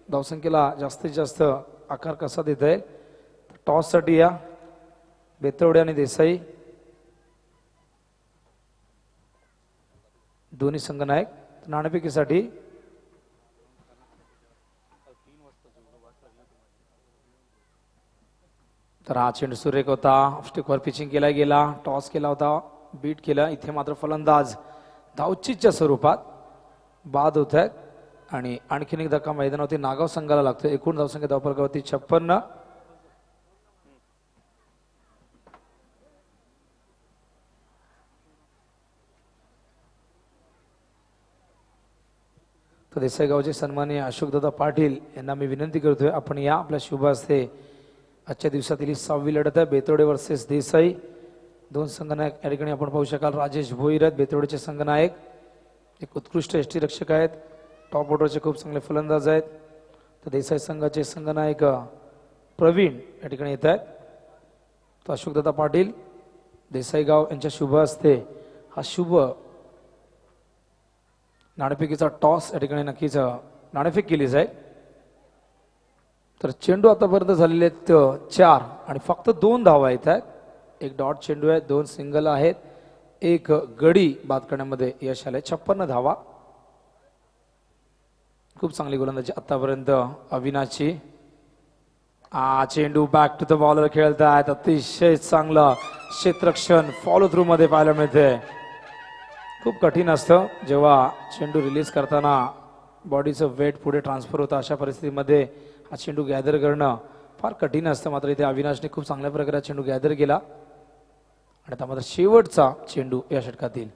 धावसंख्येला जास्तीत जास्त आकार कसा देता येईल. टॉससाठी या बेतवडे आणि देसाई दोन्ही संघ नायक. नाणेफेकीसाठी तर हा चेंडू सुरेख होता. ऑफस्टिकवर पिचिंग केला गेला, टॉस केला होता, बीट केला. इथे मात्र फलंदाज धावचीच्या स्वरूपात बाद होत आहेत आणि आणखीन एक धक्का मैदानावरती नागाव संघाला लागतो. एकूण धावसंख्या धावफलकावरती 56. तर देसाई गावचे सन्माननीय अशोकदादा पाटील यांना मी विनंती करतोय, आपण या आपल्या शुभ हस्ते. आजच्या दिवसातील ही 6वी लढत आहे. बेतोडे वर्सेस देसाई. दोन संघनायक या ठिकाणी आपण पाहू शकाल. राजेश भोईरथ बेतोडेचे संघनायक, एक उत्कृष्ट यष्टीरक्षक आहेत. टॉप ऑर्डरचे खूप चांगले फलंदाज आहेत. तर देसाई संघाचे संघनायक प्रवीण या ठिकाणी येत आहेत. तर अशोकदादा पाटील देसाई गाव यांच्या शुभ हस्ते हा शुभ नाणेफेकीचा टॉस या ठिकाणी नक्कीच नाणेफेक केली जाईल. तर चेंडू आतापर्यंत झालेले आहेत 4 आणि फक्त 2 धावा येत आहेत. एक डॉट चेंडू आहे, 2 सिंगल आहेत, एक गडी बाद करण्यामध्ये यश आले. 56 धावा. खूप चांगली गोलंदाजी आतापर्यंत अविनाशची. चेंडू बॅक टू द बॉलर खेळत आहेत. अतिशय चांगलं क्षेत्ररक्षण फॉलो थ्रू मध्ये पाहायला मिळते. खूप कठीण असतं जेव्हा चेंडू रिलीज करताना बॉडीचं वेट पुढे ट्रान्सफर होतं. अशा परिस्थितीमध्ये हा चेंडू गॅदर करणं फार कठीण असतं. मात्र इथे अविनाशने खूप चांगल्या प्रकारे चेंडू गॅदर केला आणि आता मात्र शेवटचा चेंडू या षटकातील.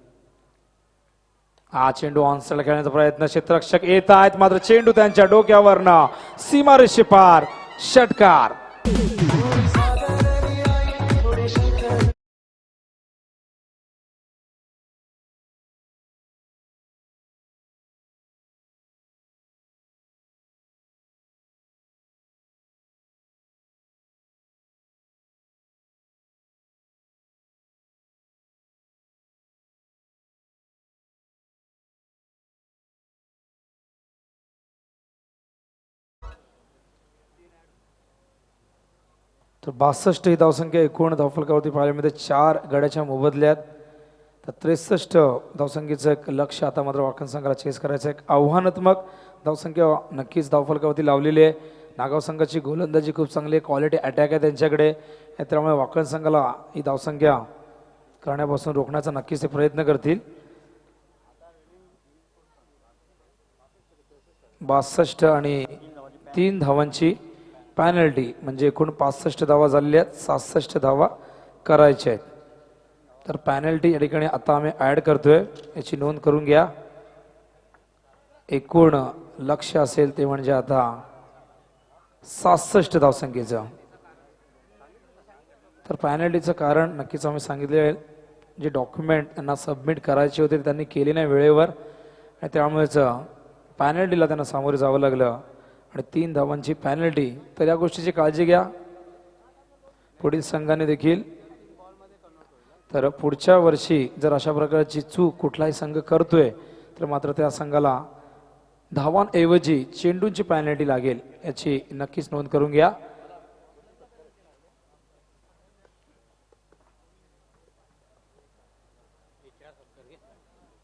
हा चेंडू ऑनसाइड खेळण्याचा प्रयत्न. क्षेत्ररक्षक येत आहेत मात्र चेंडू त्यांच्या डोक्यावरनं सीमारेषे पार. षटकार. तर 62 ही धावसंख्या एकूण धावफलकावरती पाहायला मिळते. 4 गड्याच्या मोबदल्यात. तर 63 धावसंख्येचं एक लक्ष आता मात्र वाकण संघाला चेस करायचं. एक आव्हानात्मक धावसंख्या नक्कीच धावफलकावरती लावलेली आहे. नागाव संघाची गोलंदाजी खूप चांगली आहे, क्वालिटी अटॅक आहे त्यांच्याकडे. त्यामुळे वाकण संघाला ही धावसंख्या करण्यापासून रोखण्याचा नक्कीच ते प्रयत्न करतील. 62 आणि 3 धावांची पॅनल्टी म्हणजे एकूण 65 धावा झालेल्या आहेत. 67 धावा करायच्या आहेत. तर पॅनल्टी या ठिकाणी आता आम्ही ऍड करतोय, याची नोंद करून घ्या. एकूण लक्ष असेल ते म्हणजे आता 67 धावसंख्येचं. तर पॅनल्टीचं कारण नक्कीच आम्ही सांगितले आहे. जे डॉक्युमेंट त्यांना सबमिट करायचे होते त्यांनी केले नाही वेळेवर आणि त्यामुळेच पॅनल्टीला त्यांना सामोरे जावं लागलं आणि 3 धावांची पॅनल्टी. तर या गोष्टीची काळजी घ्या पुढील संघाने देखील. तर पुढच्या वर्षी जर अशा प्रकारची चूक कुठलाही संघ करतोय तर मात्र त्या संघाला धावांऐवजी चेंडूंची पॅनल्टी लागेल, याची नक्कीच नोंद करून घ्या.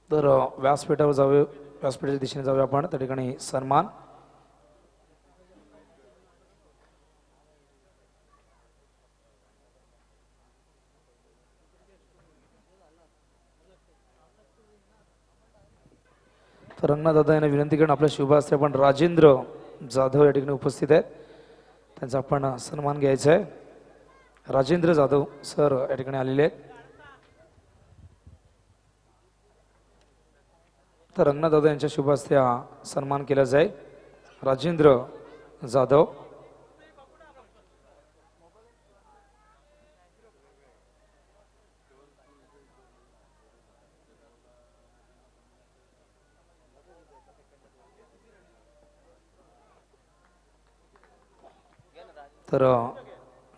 तर व्यासपीठावर व्यासपीठाच्या दिशेने जाऊया आपण. त्या ठिकाणी सन्मान. तर रंगनाथदादा यांना विनंती करून आपल्या शुभ हस्ते आपण राजेंद्र जाधव या ठिकाणी उपस्थित आहेत, त्यांचा आपण सन्मान घ्यायचा आहे. राजेंद्र जाधव सर या ठिकाणी आलेले आहेत. तर रंगनाथदादा यांच्या शुभ हस्ते हा सन्मान केला जाईल. राजेंद्र जाधव. तर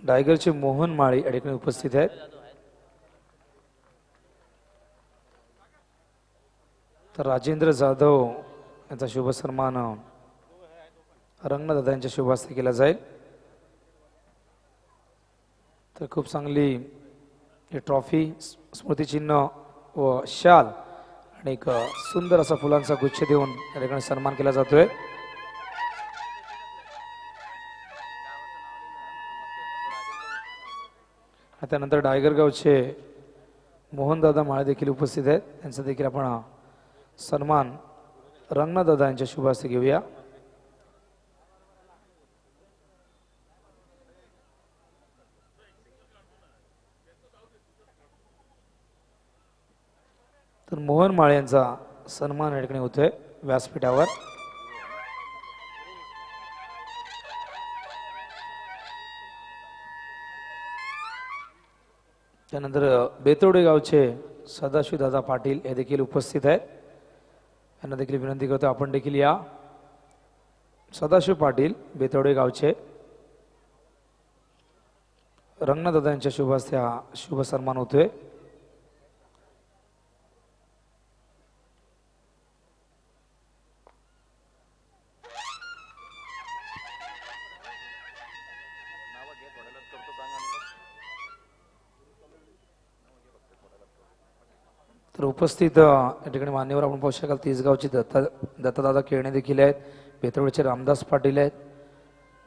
डायगरचे मोहन माळी या ठिकाणी उपस्थित आहेत. तर राजेंद्र जाधव यांचा शुभ सन्मान रंगनाथदादा यांच्या शुभ हस्ते केला जाईल. तर खूप चांगली ही ट्रॉफी, स्मृतिचिन्ह व शाल आणि एक सुंदर असा फुलांचा गुच्छ देऊन या ठिकाणी सन्मान केला जातोय. त्यानंतर डायगर गावचे मोहनदादा माळे देखील उपस्थित आहेत, त्यांचा देखील आपण सन्मान रंगनाथदादा यांच्या शुभ हस्ते घेऊया. तर मोहन माळे यांचा सन्मान या ठिकाणी होतोय व्यासपीठावर. त्यानंतर बेतोडे गावचे सदाशिव दादा पाटील हे देखील उपस्थित आहेत, यांना देखील विनंती करतो आपण देखील या. सदाशिव पाटील बेतोडे गावचे, रंगनाथदादा यांच्या शुभ हस्ते हा शुभ सन्मान होतोय. तर उपस्थित या ठिकाणी मान्यवर आपण पाहू शकाल. तिसगावचे दत्तदादा खेळणे देखील आहेत, बेतवडचे रामदास पाटील आहेत,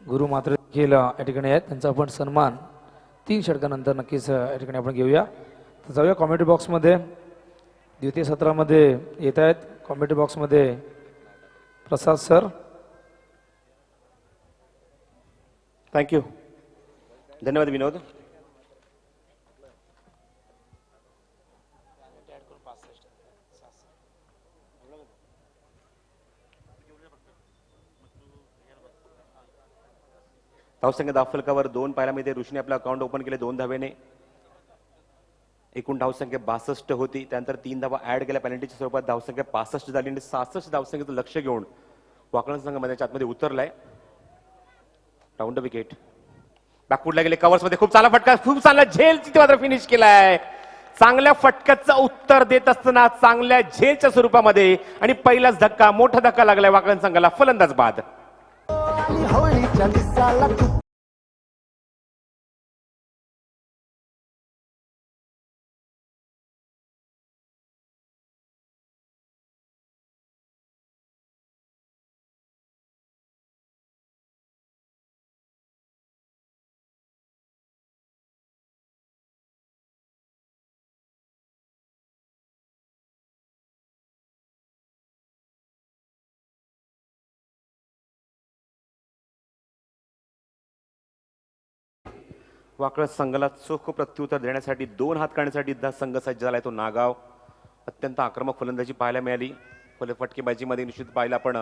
गुरु मात्र देखील या ठिकाणी आहेत. त्यांचा आपण सन्मान 3 षटकानंतर नक्कीच या ठिकाणी आपण घेऊया. तर जाऊया कॉमेंट्री बॉक्समध्ये. द्वितीय सत्रामध्ये येत आहेत कॉमेंट्री बॉक्समध्ये प्रसाद सर. थँक्यू, धन्यवाद विनोद. धावसंख्या दाफलकावर 2 पायऱ्यामध्ये ऋषीने आपलं अकाउंट ओपन केले 2 धावेने. एकूण धावसंख्या 62 होती, त्यानंतर 3 धावा ऍड केल्या पेनल्टीच्या स्वरूपात. धावसंख्या 65 झाली आणि 66 धावसंख्येचं लक्ष घेऊन वाकलन संघ मैदानाच्या आतमध्ये उतरलाय. Round wicket. बॅकफुटला गेले, कव्हर्स मध्ये खूप चांगला फटका, खूप चांगला झेल तिथे मात्र फिनिश केलाय. चांगल्या फटक्याचं उत्तर देत असताना चांगल्या झेलच्या स्वरूपामध्ये आणि पहिलाच धक्का, मोठा धक्का लागलाय वाकलन संघाला. फलंदाज बाद. वाकळ संघाला चोख प्रत्युत्तर देण्यासाठी 2 हात काढण्यासाठी संघ सज्ज झालाय तो नागाव. अत्यंत आक्रमक फलंदाजी पाहायला मिळाली. फटकेबाजीमध्ये निश्चित पाहिलं आपण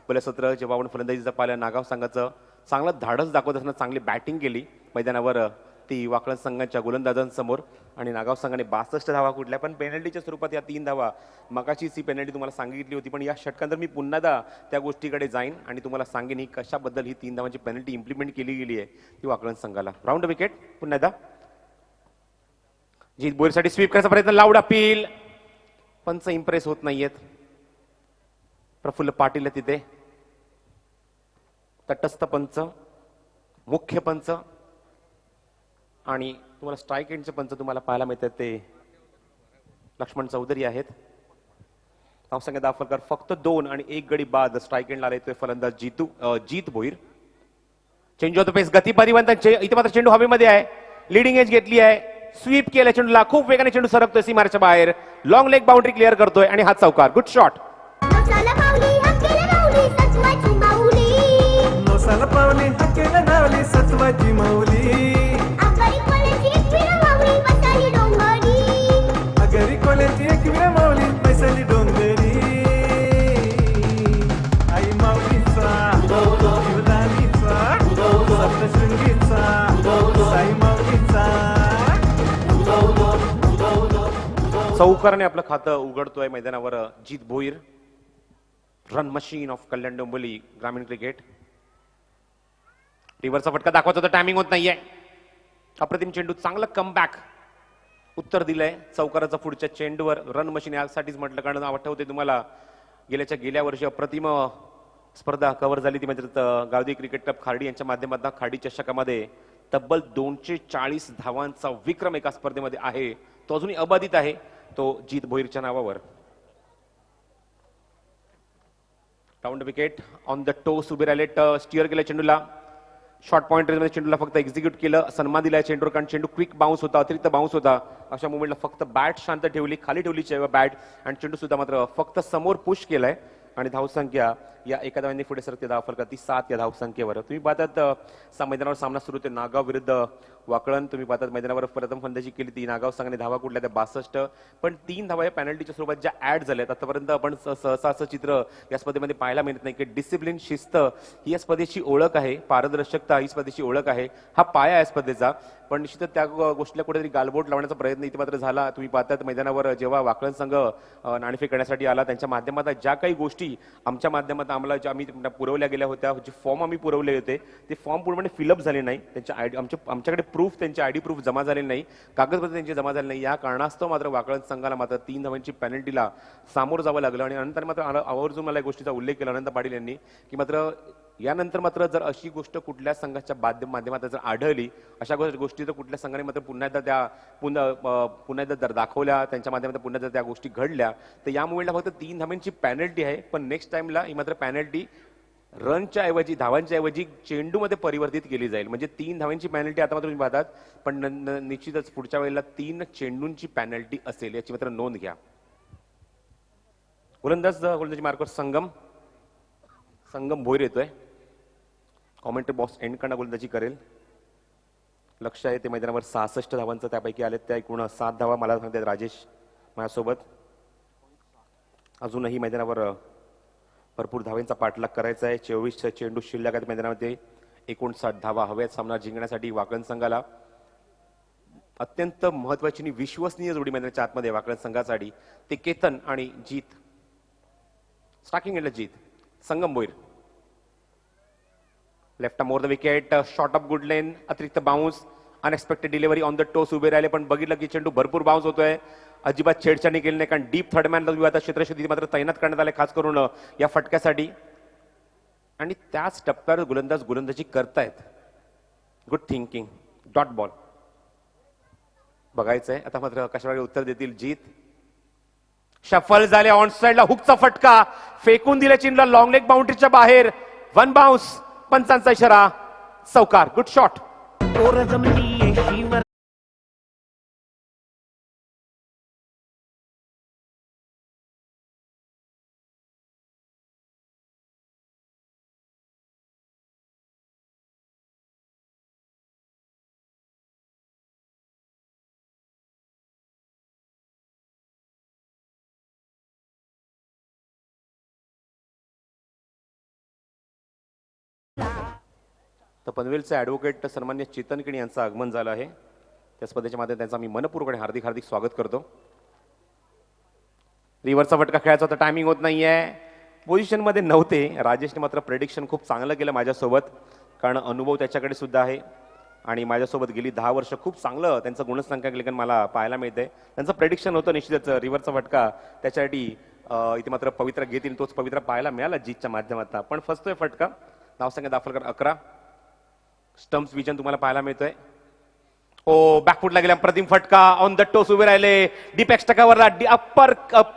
पहिलं सत्र जेव्हा आपण फलंदाजीचं पाहिलं नागाव संघाचं चांगलं धाडस दाखवत असताना चांगली बॅटिंग केली मैदानावर ती वाकळ संघाच्या गोलंदाजांसमोर. आणि नागाव संघाने 62 धावा कुठल्या, पण पेनल्टीच्या स्वरूपात या 3 धावा. मगाचीच ही पेनल्टी तुम्हाला सांगितली होती, पण या षटकांतर मी पुन्हादा त्या गोष्टीकडे जाईन आणि तुम्हाला सांगेन ही कशाबद्दल ही 3 धावांची पेनल्टी इम्प्लिमेंट केली गेली आहे ती वाकळ संघाला. राऊंड विकेट पुन्हादा. जीत बोरीसाठी स्वीप करायचा प्रयत्न, लाऊड अपील. पंच इम्प्रेस होत नाहीयेत. प्रफुल्ल पाटील तिथे, तटस्थ पंच, मुख्य पंच आणि तुम्हाला स्ट्राईक एंडचे पंच तुम्हाला पाहायला मिळतात ते लक्ष्मण चौधरी आहेत. धावसंख्या दाखल फक्त 2 आणि 1 गडी बाद. स्ट्राईक एंडला आले फलंदाज जीत भोईर. चेंज ऑफ द पेस गती परिवर्तन. इथे मात्र चेंडू हवेमध्ये आहे. लिडिंग एज घेतली आहे. स्वीप केलं चेंडूला. खूप वेगाने चेंडू सरकतोय सीमारेच्या बाहेर. लॉंग लेग बाउंड्री क्लिअर करतोय आणि हात चौकार. Good shot. नवसाला पावली हक्केला धावली सत्वाची माऊली. अगरी कोल्याची एक विरा माऊली पैसाली डोंगरी. आई माऊलीचा जीवदानीचा सप्तशृंगीचा साई माऊलीचा. चौकारने आपलं खातं उघडतोय मैदानावर जीत Bhoir. Run machine of Kalyan Dombivli ग्रामीण क्रिकेट. रिव्हरचा फटका दाखवायचा होता. टायमिंग होत नाहीये. अप्रतिम चेंडू. चांगलं कमबॅक उत्तर दिलंय चौकाराचा पुढच्या चेंडूवर. रन मशीन यासाठीच म्हटलं कारण आठवते तुम्हाला गेल्या वर्षी अप्रतिम स्पर्धा कव्हर झाली ती म्हणजे गावदी क्रिकेट क्लब खार्डी यांच्या माध्यमातून खार्डी चषकामध्ये तब्बल 240 धावांचा विक्रम एका स्पर्धेमध्ये आहे. तो अजूनही अबाधित आहे तो जीत भोईरच्या नावावर. Round wicket on the toast उभे राहिले. स्टिअर केलं चेंडूला. शॉर्ट पॉइंट रेंजमध्ये चेंडूला फक्त एक्झिक्यूट केलं. सन्मान दिलाय चेंडूवर कारण चेंडू क्विक बाउन्स होता. अतिरिक्त बाउन्स होता. अशा मुवमेंटला फक्त बॅट शांत ठेवली. खाली ठेवली बॅट आणि चेंडू सुद्धा मात्र फक्त समोर पुश केलाय आणि धावसंख्या या एका धावांनी पुढे सरकते. धाव फलकात 7 या धावसंख्येवर. तुम्ही पाहतात मैदानावर सामना सुरू होते नागाव विरुद्ध वाकळण. तुम्ही पाहतात मैदानावर प्रथम फलंदाजी केली ती नागाव संघाने. धावा कुठल्या त्या 62. पण 3 धावा या पेनल्टीच्या स्वरूपात ज्या ऍड झाल्यात आतापर्यंत आपण सहसा असं चित्र या स्पर्धेमध्ये पाहायला मिळत नाही की डिसिप्लिन शिस्त ही या स्पर्धेची ओळख आहे. पारदर्शकता ही स्पर्धेची ओळख आहे. हा पाया आहे स्पर्धेचा. पण निश्चितच त्या गोष्टीला कुठेतरी गालबोट लावण्याचा प्रयत्न इथे मात्र झाला. तुम्ही पाहतात मैदानावर जेव्हा वाकळण संघ नाणेफेक करण्यासाठी आला त्यांच्या माध्यमात ज्या काही गोष्टी आमच्या माध्यमात आम्हाला ज्या आम्ही पुरवल्या गेल्या होत्या जे फॉर्म आम्ही पुरवले होते ते फॉर्म पूर्णपणे फिलअप झाले नाही. त्यांच्या आमच्याकडे प्रूफ त्यांचे आयडी प्रूफ जमा झाले नाही. कागदपत्र त्यांचे जमा झाले नाही. या कारणास्तव मात्र वाकळण संघाला मात्र 3 धावांची पेनल्टीला सामोरं जावं लागलं. आणि नंतर मात्र आवर्जून मला या गोष्टीचा उल्लेख केला अनंत पाटील यांनी की मात्र यानंतर मात्र जर अशी गोष्ट कुठल्या संघाच्या माध्यमात जर आढळली अशा गोष्टी जर कुठल्या संघाने मात्र पुन्हा एकदा दाखवल्या त्यांच्या माध्यमातून पुन्हा एकदा त्या गोष्टी घडल्या तर या मुवमेंटला फक्त 3 धावांची पेनल्टी आहे. पण नेक्स्ट टाइमला ही मात्र पेनल्टी रनच्या ऐवजी धावांच्या ऐवजी चेंडूमध्ये परिवर्तित केली जाईल. म्हणजे 3 धावांची पेनल्टी आता मात्र तुम्ही पाहतात पण निश्चितच पुढच्या वेळेला 3 चेंडूंची पेनल्टी असेल याची मात्र नोंद घ्या. गोलंदाजी मार्कर संगम भोईर येतोय. कॉमेंट्री बॉक्स एंड कडनं गोलंदाजी करेल. लक्ष आहे ते मैदानावर 66 धावांचं त्यापैकी आले त्या एकूण 7 धावा मला सांगतात राजेश माझ्यासोबत. अजूनही मैदानावर भरपूर धावांचा पाठलाग करायचा आहे. 24 चेंडू शिल्लक आहेत मैदानामध्ये. 59 धावा हव्यात सामना जिंकण्यासाठी वाकळण संघाला. अत्यंत महत्वाची आणि विश्वसनीय जोडी मैदानाच्या आतमध्ये वाकळण संघासाठी ते केतन आणि जीत. स्टार्टिंग एंडला Jeet. Sangam Bhoir left more the wicket. Short of good length. अतिरिक्त bounce. Unexpected delivery on the toast उभे राहिले पण बघितलं की चेंडू भरपूर बाउन्स होतोय. अजिबात छेडछाडी केली नाही कारण डीप थर्ड मॅनला आता क्षेत्रशुद्धी मात्र तैनात करण्यात आले खास करून या फटक्यासाठी. आणि त्याच टप्प्यावर गोलंदाजी करतायत. Good thinking. डॉट बॉल बघायचंय आता मात्र कशाप्रकारे उत्तर देतील जीत. शफल झाले ऑन साइडला. हुकचा फटका फेकून दिला चेंडूला लॉंग लेग बाउंड्रीच्या बाहेर. 1 बाउन्स. पंचांचा इशारा. चौकार. Good shot. तर पनवेलचे ॲडव्होकेट सन्मान्य चेतन किणी यांचं आगमन झालं आहे. त्या स्पर्धेच्या माध्यमातून त्यांचं आम्ही मनपूर्वकपणे हार्दिक स्वागत करतो. रिव्हरचा फटका खेळायचा होता. टायमिंग होत नाहीये. पोझिशनमध्ये नव्हते. राजेशने मात्र प्रेडिक्शन खूप चांगलं केलं माझ्यासोबत कारण अनुभव त्याच्याकडे सुद्धा आहे आणि माझ्यासोबत गेली 10 वर्ष खूप चांगलं त्यांचं गुणसंख्यालेखन मला पाहायला मिळतंय. त्यांचं प्रेडिक्शन होतं निश्चितच रिव्हरचा फटका त्याच्यासाठी इथे मात्र पवित्रा घेतील. तोच पवित्रा पाहायला मिळाला जीतच्या माध्यमातून. पण फसतोय फटका. नावसंख्या दाखल कर 11. स्टम्प्स विजन तुम्हाला पाहायला मिळतोय. ओ बॅकफुटला गेल्या प्रथम फटका ऑन द टोस उभे राहिले डीप एक्स्ट्रा कव्हरला अप्पर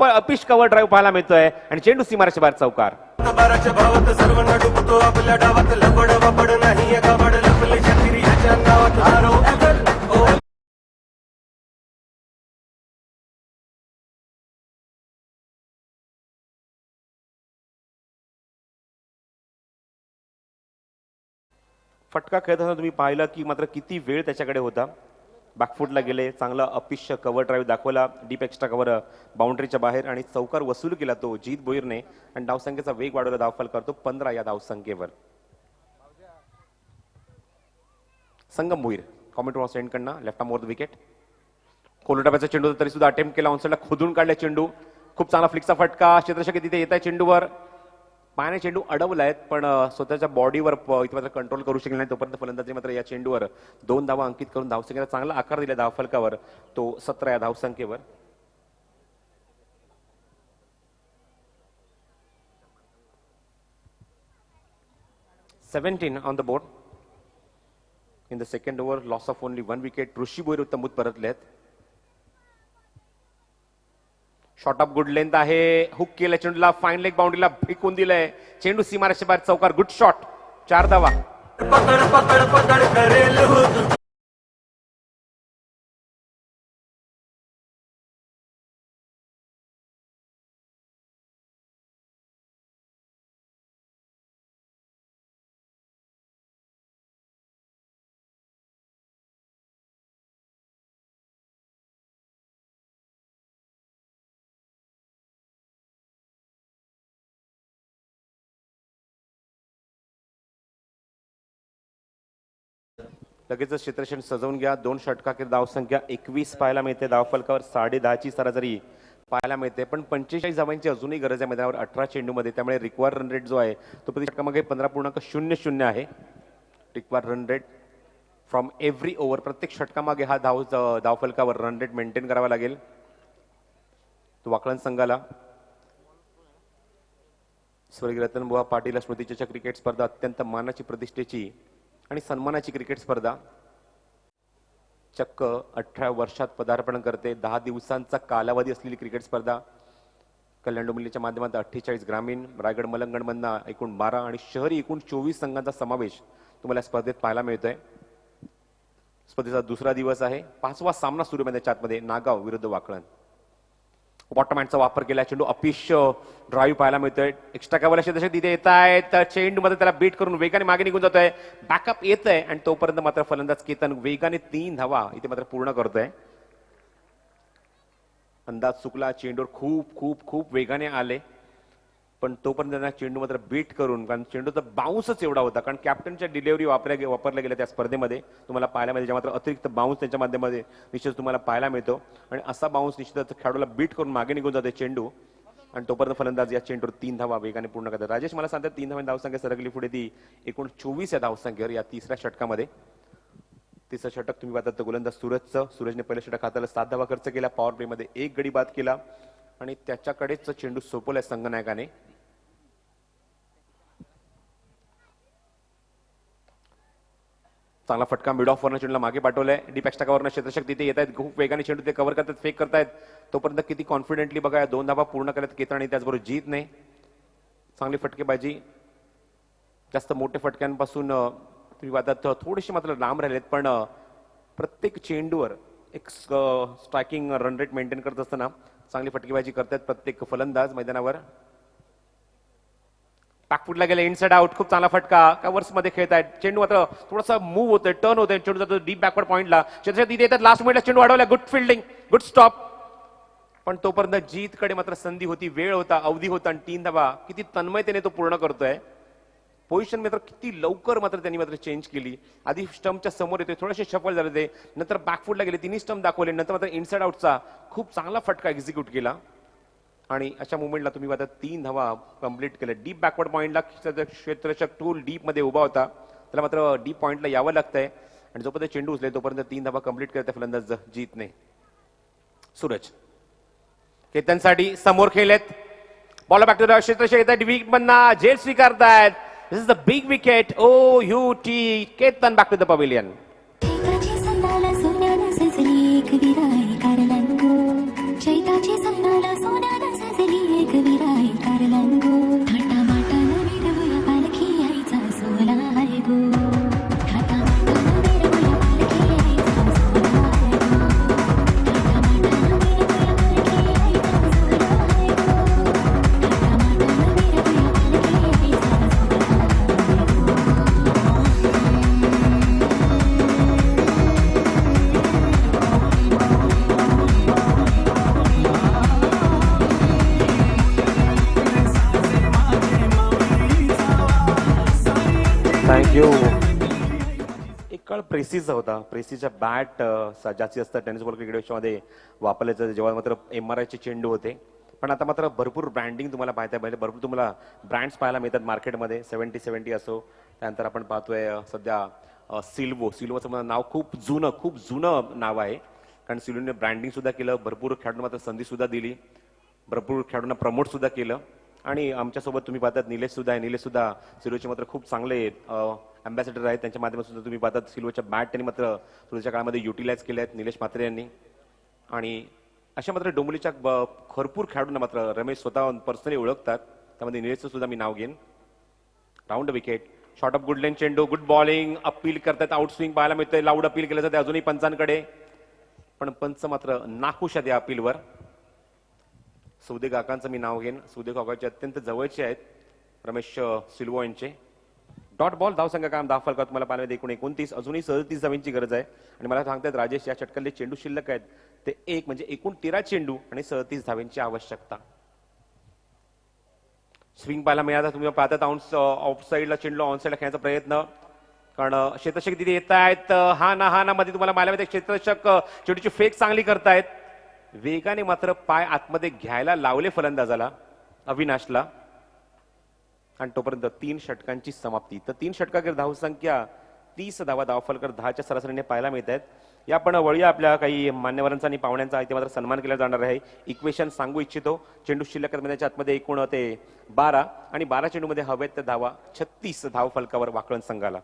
अपिश कव्हर ड्राईव्ह पाहायला मिळतोय आणि चेंडू सीमारेषे बाहेर चौकार. बाराच्या भावात सर्वांना डुबतो आपल्या डावात लबड वबड नाही कबड लपले छत्री ह्याच्या नावात ROFL. फटका खेळताना तुम्ही पाहिलं की मात्र किती वेळ त्याच्याकडे होता. बॅकफुटला गेले, चांगला अपिश कव्हर ड्राईव्ह दाखवला, डीप एक्स्ट्रा कव्हर बाउंड्रीच्या बाहेर आणि चौकार वसूल केला तो जीत भोईरने आणि धावसंख्येचा वेग वाढवला. धावफल करतो 15 या धावसंख्येवर. Sangam Bhoir comment box end कडनं left arm over the wicket. कोलटाप्याचा चेंडू तरी सुद्धा अटेम्प्ट केला, ऑनसाइडला खोदून काढला चेंडू. खूप चांगला फ्लिकचा फटका, क्षेत्ररक्षक तिथे येत आहे चेंडूवर. पायाने चेंडू अडवलाय पण स्वतःच्या बॉडीवर इथे मात्र कंट्रोल करू शकले नाही. तोपर्यंत फलंदाजी मात्र या चेंडूवर 2 धावा अंकित करून धावसंख्येला चांगला आकार दिला धावफलकावर. तो 17 या धावसंख्येवर. "17 on the board in the second over. Loss of only 1 wicket. Rishi Bhoir उत्तमूत परतलेत. शॉर्ट ऑफ गुड लेंथ आहे, हुक केलं चेंडूला, फाईन लेग बाउंड्रीला फेकून दिलंय. चेंडू सीमारेषे बाहेर चौकार. Good shot. 4 धावा. पकड पकड पकड करेल हो. लगेच क्षेत्ररक्षण सजवून घ्या. 2 षटकांकीर धावसंख्या 21 पाहायला मिळते. धावफलकावर 10.5ची सरासरी पाहायला मिळते. पण 45 धावांची अजूनही गरज आहे मैदानावर 18 चेंडूमध्ये. त्यामुळे रिक्वायर रन रेट जो आहे तो प्रति षटकामागे 15.00 आहे. Require run rate from every over. प्रत्येक षटकामागे हा धावफलकावर रन रेट मेंटेन करावा लागेल. तो वाकळण संघाला स्वर्गीय रतनबुवा पाटील स्मृतिचषक क्रिकेट स्पर्धा अत्यंत मानाची, प्रतिष्ठेची आणि सन्मानाची क्रिकेट स्पर्धा. चक्क 18 वर्षात पदार्पण करते. 10 दिवसांचा कालावधी असलेली क्रिकेट स्पर्धा. कल्याण डोंबिवलीच्या माध्यमातून 48 ग्रामीण, रायगड मलंगणमधनं एकूण 12 आणि शहरी एकूण 24 संघांचा समावेश तुम्हाला स्पर्धेत पाहायला मिळतोय. स्पर्धेचा दुसरा दिवस आहे. 5वा सामना सुरू आहे त्याच्या आतमध्ये. नागाव विरुद्ध वाकळण. बॉटम हँडचा वापर केला. चेंडू अपिश ड्राईव्ह पाहायला मिळतोय. एक्स्ट्रा कव्हरला क्षेत्ररक्षक तिथे येत आहेत. चेंडू मध्ये त्याला बीट करून वेगाने मागे निघून जातोय. बॅकअप येत आहे आणि तोपर्यंत मात्र फलंदाज केतन वेगाने 3 धावा इथे मात्र पूर्ण करतोय. अंदाज चुकला. चेंडूवर खूप खूप खूप वेगाने आले पण तोपर्यंत त्यांना चेंडू मात्र बीट करून, कारण चेंडूचा बाउन्सच एवढा होता. कारण कॅप्टनच्या डिलिव्हरी वापरल्या गेल्या त्या स्पर्धेमध्ये तुम्हाला पाहायला मिळते. मात्र अतिरिक्त बाउन्स त्यांच्या माध्यमामध्ये निश्चित तुम्हाला पाहायला मिळतो आणि असा बाउन्स निश्चितच खेळाडूला बीट करून मागे निघून जाते चेंडू आणि तोपर्यंत फलंदाज या चेंडूवर 3 धावा वेगाने पूर्ण करतात. राजेश मला सांगतात 3 धावांची धावसंख्या सरकली पुढे ती एकूण 24 या धावसंख्येवर या तिसऱ्या षटकामध्ये. तिसरं षटक तुम्ही पाहतात गोलंदाज सूरजचं. सूरजने पहिल्या षटक हाताला 7 धावा खर्च केला. पॉवर प्ले मध्ये 1 गडी बाद केला आणि त्याच्याकडेच चेंडू सोपवलाय संघनायकाने. चांगला फटका मिड ऑफ वरनं चेंडूला मागे पाठवलाय. डीप एक्स्ट्रा कव्हरनं क्षेत्ररक्षक तिथे येत आहेत. खूप वेगाने चेंडू ते कव्हर करतात, फेक करतायत. तोपर्यंत किती कॉन्फिडेंटली बघा 2 धावा पूर्ण करत केतन आणि त्याचबरोबर जीत नाही. चांगली फटकेबाजी. जास्त मोठ्या फटक्यांपासून तुम्ही वादात थोडेसे मात्र लांब राहिलेत पण प्रत्येक चेंडूवर एक स्ट्रायकिंग रन रेट मेंटेन करत असताना चांगली फटकेबाजी करतात प्रत्येक फलंदाज मैदानावर. बॅकफुटला गेले, इनसाइड आउट. खूप चांगला फटका. कव्हर्स मध्ये खेळत आहेत. चेंडू मात्र थोडासा मूव्ह होतोय, टर्न होतोय. चेंडू जातो डीप बॅकवर्ड पॉइंटला. क्षेत्ररक्षक तिथे येतात. लास्ट मिनिटला चेंडू अडवला. Good fielding, good stop. पण तोपर्यंत जीतकडे मात्र संधी होती, वेळ होता, अवधी होता आणि 3 धावा किती तन्मयतेने तो पूर्ण करतोय. पोझिशन मात्र किती लवकर मात्र त्यांनी मात्र चेंज केली. आधी स्टंपच्या समोर येतोय, थोडेसे शफल झाले ते. नंतर बॅकफुटला गेले, 3 स्टंप दाखवले. नंतर मात्र इनसाइड आउटचा खूप चांगला फटका एक्झिक्यूट केला आणि अशा मुवमेंटला तुम्ही आता 3 धावा कंप्लीट केल्या. डीप बॅकवर्ड पॉइंटला क्षेत्ररक्षक टूल डीप मध्ये उभा होता. त्याला मात्र डीप पॉइंटला यावं लागतंय आणि जोपर्यंत चेंडू उचले तोपर्यंत 3 धावा कंप्लीट करते फलंदाज जीत नाही. सूरज केतनसाठी समोर खेळलेत. बॉल बॅक टू द क्षेत्ररक्षक येतात. विकेट मधनं झेल स्वीकारतायत. This is the big wicket. O U T Ketan back to the pavilion. विराई कारलांगो चैताची सपनाला सोन्यानं सजली एक विराई कारलांगो थाटामाटानं मिरवूया पालखी आईचा सोहळा आहे गो थाटामाटानं मिरवूया पालखी आईचा सोहळा आहे गो थाटामाटानं मिरवूया पालखी आईचा सोहळा आहे गो थाटामाटानं मिरवूया पालखी आईचा सोहळा थँक्यू. एक काळ प्रेसीचा होता. प्रेसीच्या बॅट जास्तीत जास्त टेनिस बॉल क्रिकेट विश्वामध्ये वापरले जाते, जेव्हा मात्र MRIचे चेंडू होते. पण आता मात्र भरपूर ब्रँडिंग तुम्हाला पाहायला पाहिजे, भरपूर तुम्हाला ब्रँड्स पाहायला मिळतात मार्केटमध्ये. 70 असो, त्यानंतर आपण पाहतोय सध्या सिल्वोचं नाव खूप जुनं नाव आहे, कारण सिल्वोने ब्रँडिंग सुद्धा केलं, भरपूर खेळाडूंना मात्र संधी सुद्धा दिली, भरपूर खेळाडूंना प्रमोट सुद्धा केलं. आणि आमच्यासोबत तुम्ही पाहतात निलेश सुद्धा आहे. निलेश सुद्धा सिल्वोचे मात्र खूप चांगले अँबॅसेडर आहेत. त्यांच्या माध्यमातून सुद्धा तुम्ही पाहतात सिल्वोच्या बॅट त्यांनी मात्र सुरुवातीच्या काळामध्ये युटिलाइज केल्या आहेत निलेश म्हात्रे यांनी. आणि अशा मात्र डोंबिवलीच्या भरपूर खेळाडूंना मात्र रमेश स्वतः पर्सनली ओळखतात, त्यामध्ये निलेशचं सुद्धा मी नाव घेईन. Round wicket, short of good length चेंडू, गुड बॉलिंग, अपील करतात, आउट स्विंग पाहायला मिळतंय, लाऊड अपील केलं जाते अजूनही पंचांकडे, पण पंच मात्र नाखुश आहेत या अपीलवर. सौदे काकांचं मी नाव घेईन. सौदे काकाचे अत्यंत जवळचे आहेत रमेश सिल्वो यांचे. डॉट बॉल धावसंख्या काम 10 फलकात तुम्हाला पाहायला मिळते, एकूण 29, अजूनही 37 धावांची गरज आहे. आणि मला सांगतात राजेश या षटकातले चेंडू शिल्लक आहेत ते एक, म्हणजे एकूण 13 चेंडू आणि 37 धावांची आवश्यकता. स्विंग पाहायला मिळाला, तुम्ही पाहतात ऑफ साईडला चेंडू ऑन साईडला खेळण्याचा प्रयत्न, कारण क्षेत्ररक्षक तिथे येत आहेत. हा ना मध्ये तुम्हाला पाहायला मिळते क्षेत्ररक्षक चेंडूची फेक चांगली करतायत, वेगाने मात्र पाय आतमध्ये घ्यायला लावले फलंदाजाला अविनाशला. आणि तोपर्यंत 3 षटकांची समाप्ती. तर 3 षटकाखेर धावसंख्या 30 धावा, धावफलकर 10च्या सरासरीने पाहायला मिळत आहेत. या आपण वळूया आपल्या काही मान्यवरांचा आणि पाहुण्यांचा इथे मात्र सन्मान केला जाणार आहे. इक्वेशन सांगू इच्छितो. चेंडू शिल्लक त्याच्या आतमध्ये एकूण ते 12 आणि 12 चेंडूमध्ये हवेत त्या धावा 36 धावफलकावर वाकळण संघाला.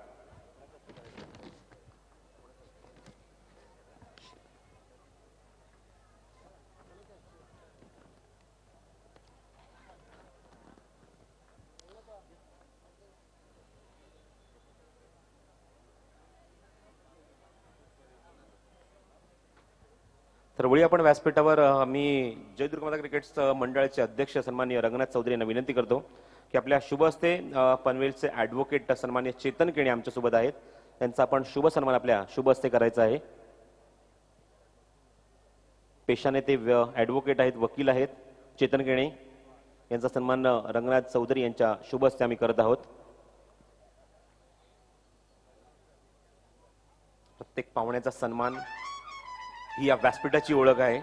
तर वळी आपण व्यासपीठावर मी जयदुर्गमाता क्रिकेट मंडळाचे अध्यक्ष सन्माननीय रंगनाथ चौधरी यांना विनंती करतो की आपल्या शुभ हस्ते पनवेलचे ॲडव्होकेट सन्माननीय चेतन केणे आमच्यासोबत आहेत, त्यांचा आपण शुभ सन्मान आपल्या शुभ हस्ते करायचा आहे. पेशाने ते ॲडव्होकेट आहेत, वकील आहेत. चेतन केणे यांचा सन्मान रंगनाथ चौधरी यांच्या शुभ हस्ते आम्ही करत आहोत. प्रत्येक पाहुण्याचा सन्मान ही या व्यासपीठाची ओळख आहे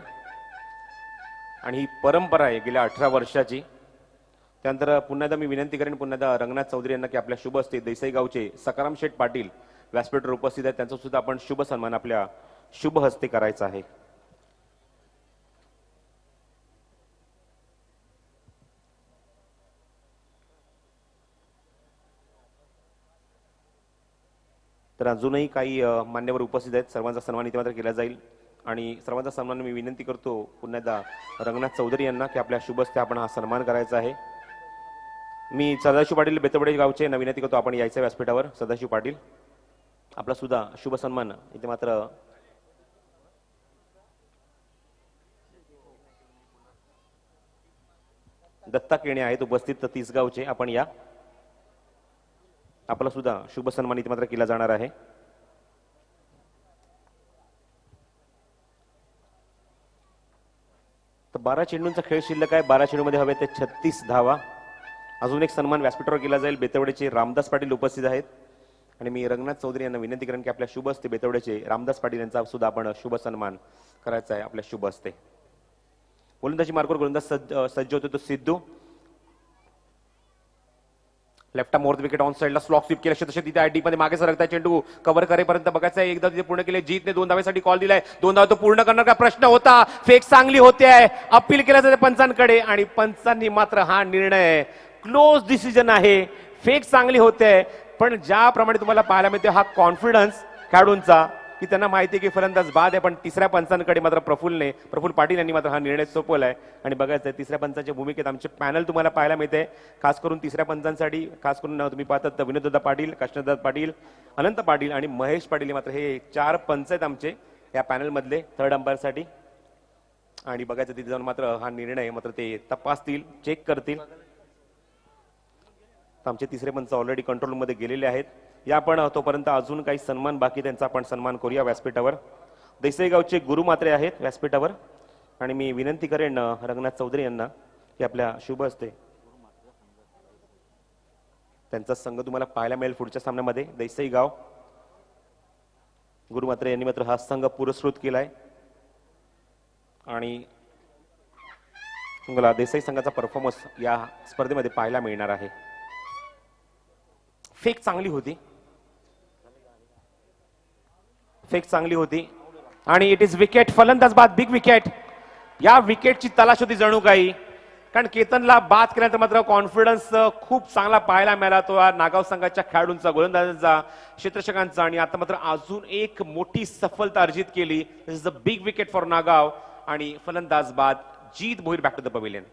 आणि ही परंपरा आहे गेल्या 18 वर्षाची. त्यानंतर पुन्हा एकदा मी विनंती करेन पुन्हा एकदा रंगनाथ चौधरी यांना की आपल्या शुभ हस्ते देसाई गावचे सकाराम शेठ पाटील व्यासपीठावर उपस्थित आहेत, त्यांचा सुद्धा आपण शुभ सन्मान आपल्या शुभ हस्ते करायचा आहे. तर अजूनही काही मान्यवर उपस्थित आहेत, सर्वांचा सन्मान इथे मात्र केला जाईल. आणि सर्वांचा सन्मान मी विनंती करतो पुन्हा एकदा रंगनाथ चौधरी यांना की आपल्या शुभ हस्ते आपण हा सन्मान करायचा आहे. मी सदाशिव पाटील बेतवडे गावचे यांना विनंती करतो आपण यायचं व्यासपीठावर. सदाशिव पाटील आपला सुद्धा शुभ सन्मान इथे मात्र दत्ता केणे आहेत उपस्थित 30 गावचे, आपण या. आपला सुद्धा शुभ सन्मान इथे मात्र केला जाणार आहे. तर 12 चेंडूंचा खेळ शिल्लक आहे. 12 चेंडूमध्ये हवे ते 36 धावा. अजून एक सन्मान व्यासपीठावर केला जाईल. बेतवडेचे रामदास पाटील उपस्थित आहेत आणि मी रंगनाथ चौधरी यांना विनंती करेन की आपल्या शुभ हस्ते बेतवडेचे रामदास पाटील यांचा सुद्धा आपण शुभ सन्मान करायचा आहे आपल्या शुभ हस्ते. गोलंदाजी मार्कवर गोलंदाज सज्ज होतो तो सिद्धू. लेफ्ट मोर्थ विकेट ऑन साइडला स्लॉक स्वीप केला, तसे तिथे आयडी मध्ये मागे सरकताय, चेंडू कव्हर करेपर्यंत बघायचं आहे. एकदा तिथे पूर्ण केले, जीतने 2 धावेसाठी कॉल दिलाय, 2 धावा तो पूर्ण करणार का प्रश्न होता. फेक चांगली होते आहे, अपील केलं जाते पंचांकडे आणि पंचांनी मात्र हा निर्णय क्लोज डिसिजन आहे. फेक चांगली होते पण ज्याप्रमाणे तुम्हाला पाहायला मिळते हा कॉन्फिडन्स खेळाडूंचा की त्यांना माहिती आहे की फलंदाज बाद आहे, पण तिसऱ्या पंचांकडे मात्र प्रफुल्ल पाटील यांनी मात्र हा निर्णय सोपवलाय. आणि बघायचं आहे तिसऱ्या पंचांच्या भूमिकेत आमचे पॅनल तुम्हाला पाहायला मिळते. खास करून तिसऱ्या पंचांसाठी खास करून तुम्ही पाहतात विनोददादा पाटील, कृष्णदादा पाटील, अनंत पाटील आणि महेश पाटील मात्र हे 4 पंच आहेत आमचे या पॅनल मधले थर्ड अंपायरसाठी. आणि बघायचं तिथे जाऊन मात्र हा निर्णय मात्र ते तपासतील, चेक करतील. आमचे तिसरे पंच ऑलरेडी कंट्रोल रूम मध्ये गेलेले आहेत. या आपण तोपर्यंत अजून काही सन्मान बाकी त्यांचा आपण सन्मान करूया व्यासपीठावर. देसाई गावचे गुरु मात्रे आहेत व्यासपीठावर आणि मी विनंती करेन रंगनाथ चौधरी यांना की आपल्या शुभ हस्ते त्यांचा संघ तुम्हाला पाहायला मिळेल पुढच्या सामन्यामध्ये. देसाई गाव गुरु मात्रे यांनी मात्र हा संघ पुरस्कृत केलाय आणि तुम्हाला देसाई संघाचा परफॉर्मन्स या स्पर्धेमध्ये पाहायला मिळणार आहे. फेक चांगली होती आणि इट इज विकेट. फलंदाज बाद, बिग विकेट. या विकेटची तलाश होती जणू काही, कारण केतनला बाद केल्यानंतर मात्र कॉन्फिडन्स खूप चांगला पाहायला मिळाला तो नागाव संघाच्या खेळाडूंचा, गोलंदाजांचा, क्षेत्ररक्षकांचा. आणि आता मात्र अजून एक मोठी सफलता अर्जित केली. This is a big wicket for Nagaon आणि फलंदाज बाद. Jeet Bhoir back to the pavilion.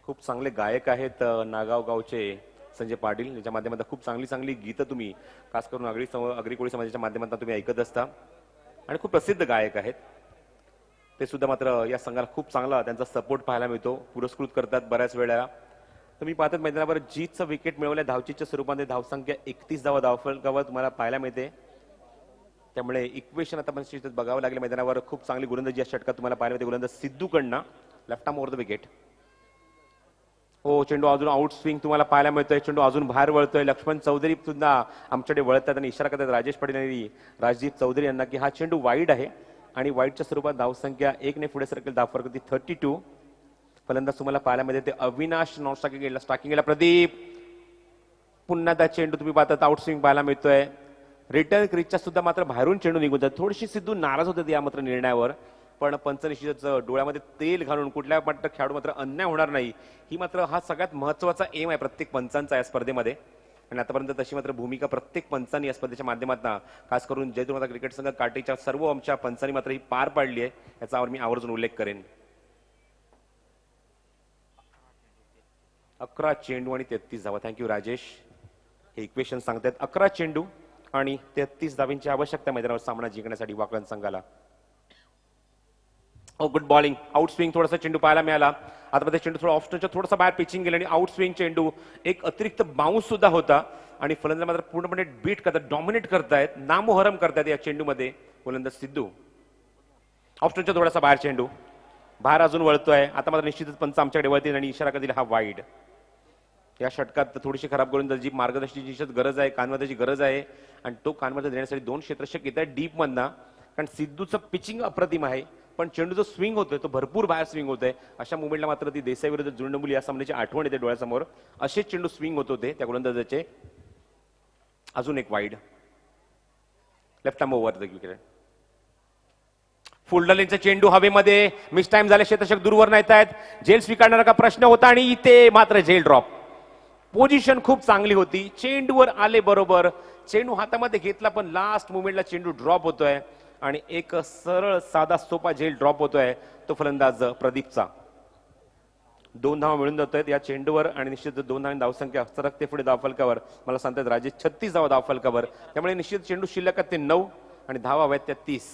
खूप चांगले गायक आहेत नागाव गावचे संजय पाटील, ज्याच्या माध्यमातून खूप चांगली गीतं तुम्ही खास करून आगरी कोळी समाजाच्या माध्यमातून तुम्ही ऐकत असता आणि खूप प्रसिद्ध गायक आहेत ते सुद्धा. मात्र या संघाला खूप चांगला त्यांचा सपोर्ट पाहायला मिळतो, पुरस्कृत करतात बऱ्याच वेळेला. तुम्ही पाहतात मैदानावर जीतचं विकेट मिळवल्या धावचीच्या स्वरूपामध्ये धावसंख्या 31 धावा धावफलकावर तुम्हाला पाहायला मिळते. त्यामुळे इक्वेशन आता पण बघावं लागेल मैदानावर. खूप चांगली गोलंदाजी या षटकात तुम्हाला पाहायला मिळते. गोलंदाज सिद्धूकडनं left arm over the wicket. हो, चेंडू अजून आउट स्विंग तुम्हाला पाहायला मिळतोय. चेंडू अजून बाहेर वळतोय. लक्ष्मण चौधरी सुद्धा आमच्याकडे वळतात आणि इशारा करतात राजेश पाटील आणि राजदीप चौधरी यांना की हा चेंडू वाईड आहे आणि वाईडच्या स्वरूपात धावसंख्या 1 ने पुढे सरकेल. धावफरक होती 32. फलंदाज तुम्हाला पाहायला मिळते ते अविनाश नॉन स्टार्टिंग गेला प्रदीप. पुन्हा त्या चेंडू तुम्ही पाहतात आउट स्विंग पाहायला मिळतोय. रिटर्न क्रीजच्या सुद्धा मात्र बाहेरून चेंडू निघून जात. थोडीशी सिद्धू नाराज होते या मात्र निर्णयावर, पण पंच निश्चितच डोळ्यामध्ये तेल घालून कुठल्या मात्र खेळाडू मात्र अन्याय होणार नाही ही मात्र हा सगळ्यात महत्वाचा एम आहे प्रत्येक पंचांचा या स्पर्धेमध्ये. आणि आतापर्यंत तशी मात्र भूमिका प्रत्येक पंचांनी या स्पर्धेच्या माध्यमातून खास करून जयदुर्ग क्रिकेट संघ काटेच्या सर्व आमच्या पंचांनी मात्र ही पार पाडली आहे, याचा मी आवर्जून उल्लेख करेन. 11 चेंडू आणि 33 धावा. थँक्यू राजेश. हे इक्वेशन सांगतात 11 चेंडू आणि 33 धावांची आवश्यकता मैदानावर सामना जिंकण्यासाठी वाकलन संघाला. Good bowling. आउट स्विंग थोडासा चेंडू पाहायला मिळाला. आता मध्ये चेंडू थोडा ऑफस्टनच्या थोडासा बाहेर पिचिंग गेला आणि आउट स्विंग चेंडू एक अतिरिक्त बाउन्स सुद्धा होता आणि फलंदाज मात्र पूर्णपणे बीट करतात, डॉमिनेट करतायत, नामोहरम करतायत या चेंडूमध्ये गोलंदाज सिद्धू. ऑफस्टनच्या थोडासा बाहेर चेंडू बाहेर अजून वळतोय. आता मात्र निश्चितच पंच आमच्याकडे वळतील आणि इशारा करतील हा वाईड. या षटकात थोडीशी खराब गोलंदाजी मार्गदर्शनाची गरज आहे, कानमध्याची गरज आहे आणि तो कानमध्ये देण्यासाठी 2 क्षेत्ररक्षक येत आहेत डीप मधनं, कारण सिद्धूचं पिचिंग अप्रतिम आहे पण चेंडू जो स्विंग होतोय तो भरपूर बाहेर स्विंग होतोय. अशा मुवमेंटला मात्र ती देसाई विरुद्ध जुळणमुली या सामन्याची आठवण येते डोळ्यासमोर. असे चेंडू स्विंग होत होते त्या गोलंदाजाचे. अजून एक wide. Left arm over the wicket. फुलडलेंचा चेंडू हवेमध्ये मिस टाइम झाले. क्षेत्ररक्षक दूरवर येत आहेत. झेल स्वीकारणारा का प्रश्न होता आणि इथे मात्र झेल ड्रॉप. पोझिशन खूप चांगली होती, चेंडूवर आले बरोबर, चेंडू हातामध्ये घेतला पण लास्ट मुवमेंटला चेंडू ड्रॉप होतोय आणि एक सरळ साधा सोपा झेल ड्रॉप होतोय तो फलंदाज प्रदीपचा. 2 धावा मिळून जातोय या चेंडूवर आणि निश्चित 2 धावांनी धावसंख्या सरकते पुढे धावफलकावर. मला सांगतात राजेश 36 धावा धावफलकावर. त्यामुळे निश्चित चेंडू शिल्लक ते 9 आणि धावा हव्यात त्या 30.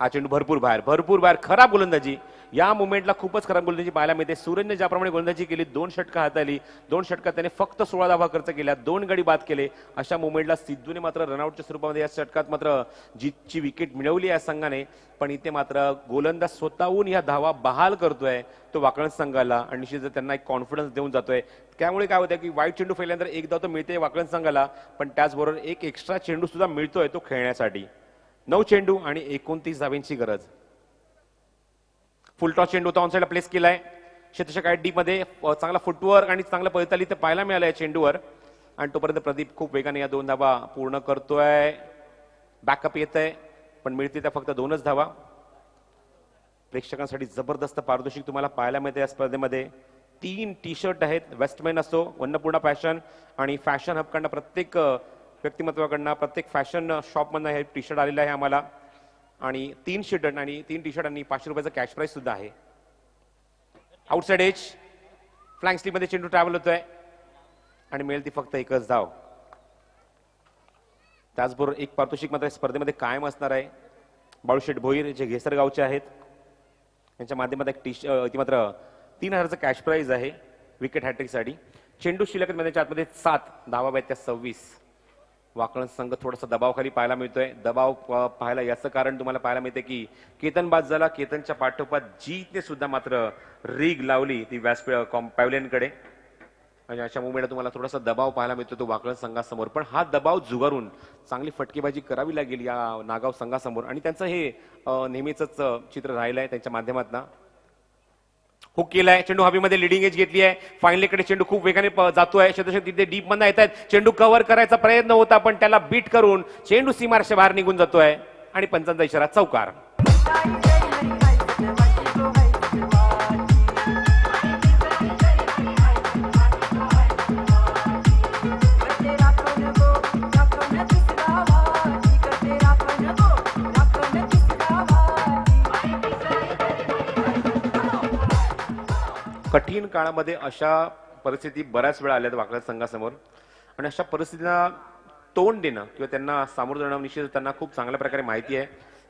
हा चेंडू भरपूर बाहेर खराब गोलंदाजी. या मुवमेंटला खूपच खराब गोलंदाजी पाहायला मिळते. सूरजने ज्याप्रमाणे गोलंदाजी केली, 2 षटकं हाताळली, 2 षटकात त्याने फक्त 16 धावा खर्च केल्या, 2 गडी बाद केले. अशा मुवमेंटला सिद्धूने मात्र रनआउटच्या स्वरूपामध्ये या षटकात मात्र जीतची विकेट मिळवली या संघाने. पण इथे मात्र गोलंदाज स्वतःहून या धावा बहाल करतोय तो वाकळण संघाला आणि निश्चितच त्यांना एक कॉन्फिडन्स देऊन जातोय. त्यामुळे काय होतं की वाईट चेंडू फेल्यानंतर एकदा तो मिळते वाकळण संघाला, पण त्याचबरोबर एक एक्स्ट्रा चेंडू सुद्धा मिळतोय तो खेळण्यासाठी. 9 चेंडू आणि 29 धावांची गरज. फुलटॉस चेंडू तो ऑनसाईडला प्लेस केलाय. क्षेत्ररक्षक आहे डीप मध्ये, चांगला फुटवर्क आणि चांगलं पळताली ते पाहायला मिळालं या चेंडूवर. आणि तोपर्यंत प्रदीप खूप वेगाने या 2 धावा पूर्ण करतोय. बॅकअप येत आहे पण मिळते त्या फक्त 2च धावा. प्रेक्षकांसाठी जबरदस्त पारितोषिक तुम्हाला पाहायला मिळते या स्पर्धेमध्ये. 3 टी शर्ट आहेत. वेस्टमॅन असो, वन्नपूर्णा फॅशन आणि फॅशन हबकडनं प्रत्येक व्यक्तिमत्वाकडनं प्रत्येक फॅशन शॉपमधनं हे टी शर्ट आलेलं आहे आम्हाला. आणि 3 शर्ट आणि 3 टी शर्ट आणि 500 रुपयाचं कॅश प्राइस सुद्धा आहे. आउटसाइड एज फ्लँक स्लीपमध्ये चेंडू ट्रॅव्हल होतोय आणि मिळेल ती फक्त 1च धाव. त्याचबरोबर एक पारितोषिक मात्र स्पर्धेमध्ये कायम असणार आहे. बाळूशेठ भोईर जे घेसर गावचे आहेत यांच्या माध्यमात एक ती मात्र 3000चं कॅश प्राइज आहे विकेट हॅट्रिकसाठी. चेंडू शिल्लक मैदानाच्या आतमध्ये 7 धावा आहेत त्या 26. वाकळण संघ थोडासा दबावाखाली पाहायला मिळतोय. दबाव पाहायला याचं कारण तुम्हाला पाहायला मिळते की केतन बाद झाला. केतनच्या पाठोपाठ जीतने सुद्धा मात्र रीग लावली ती पॅव्हलियनकडे आणि अशा मुवमेंटला तुम्हाला थोडासा दबाव पाहायला मिळतो तो वाकळण संघासमोर. पण हा दबाव झुगारून चांगली फटकेबाजी करावी लागेल या नागाव संघासमोर आणि त्यांचं हे नेहमीच चित्र राहिलं आहे त्यांच्या माध्यमातून. हुक केलाय, चेंडू हवेमध्ये लिडिंग एज घेतली आहे. फायनलीकडे चेंडू खूप वेगाने जातोय. क्षेत्ररक्षक तिथे डीप मधनं येत आहेत. चेंडू कव्हर करायचा प्रयत्न होता पण त्याला बीट करून चेंडू सीमारेषे बाहेर निघून जातोय आणि पंचांचा इशारा चौकार. कठीण काळामध्ये अशा परिस्थिती बऱ्याच वेळा आल्यात वाकळण संघासमोर आणि अशा परिस्थितीला तोंड देणं किंवा त्यांना सामोरं जाणं निश्चित त्यांना खूप चांगल्या प्रकारे माहिती आहे.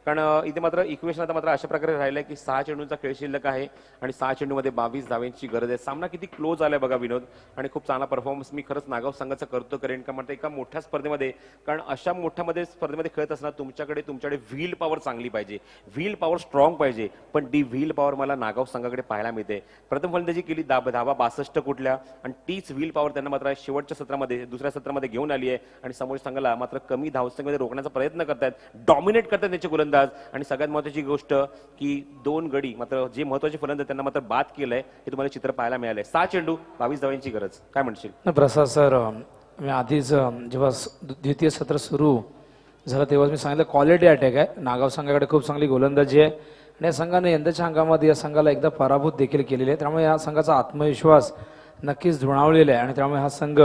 कारण इथे मात्र इक्वेशन आता मात्र अशा प्रकारे राहिलं की 6 चेंडूंचा खेळ शिल्लक आहे आणि 6 चेंडूमध्ये 22 धावांची गरज आहे. सामना किती क्लोज आलाय बघा विनोद आणि खूप चांगला परफॉर्मन्स मी खरंच नागाव संघाचा करतो करेन का म्हणते एका मोठ्या स्पर्धेमध्ये. कारण अशा मोठ्यामध्ये स्पर्धेमध्ये खेळत असताना तुमच्याकडे व्हील पॉवर चांगली पाहिजे, व्हील पॉवर स्ट्रॉंग पाहिजे. पण ती व्हील पॉवर मला नागाव संघाकडे पाहायला मिळते. प्रथम फलंदाजी केली धावा 62 कुठल्या आणि तीच व्हील पॉवर त्यांना मात्र शेवटच्या सत्रामध्ये दुसऱ्या सत्रामध्ये घेऊन आली आहे आणि समोर संघाला मात्र कमी धावसंख्येमध्ये रोखण्याचा प्रयत्न करतात. डॉमिनेट करतात त्यांचे गोलंदाज आणि सगळ्यात महत्वाची गोष्ट की 2 गडी मात्र जे महत्वाचे फलंदाज त्यांना मात्र बाद केलंय हे तुम्हाला चित्र पाहायला मिळालंय. 6 चेंडू 22 धावांची गरज. काय म्हणशील? प्रसाद सर, मी आधीच जेव्हा द्वितीय सत्र सुरू झालं तेव्हा मी सांगितलं क्वालिटी अटॅक आहे. नागाव संघाकडे खूप चांगली गोलंदाजी आहे आणि या संघाने यंदाच्या हंगामामध्ये या संघाला एकदा पराभूत देखील केलेली आहे. त्यामुळे या संघाचा आत्मविश्वास नक्कीच दुणावलेला आहे आणि त्यामुळे हा संघ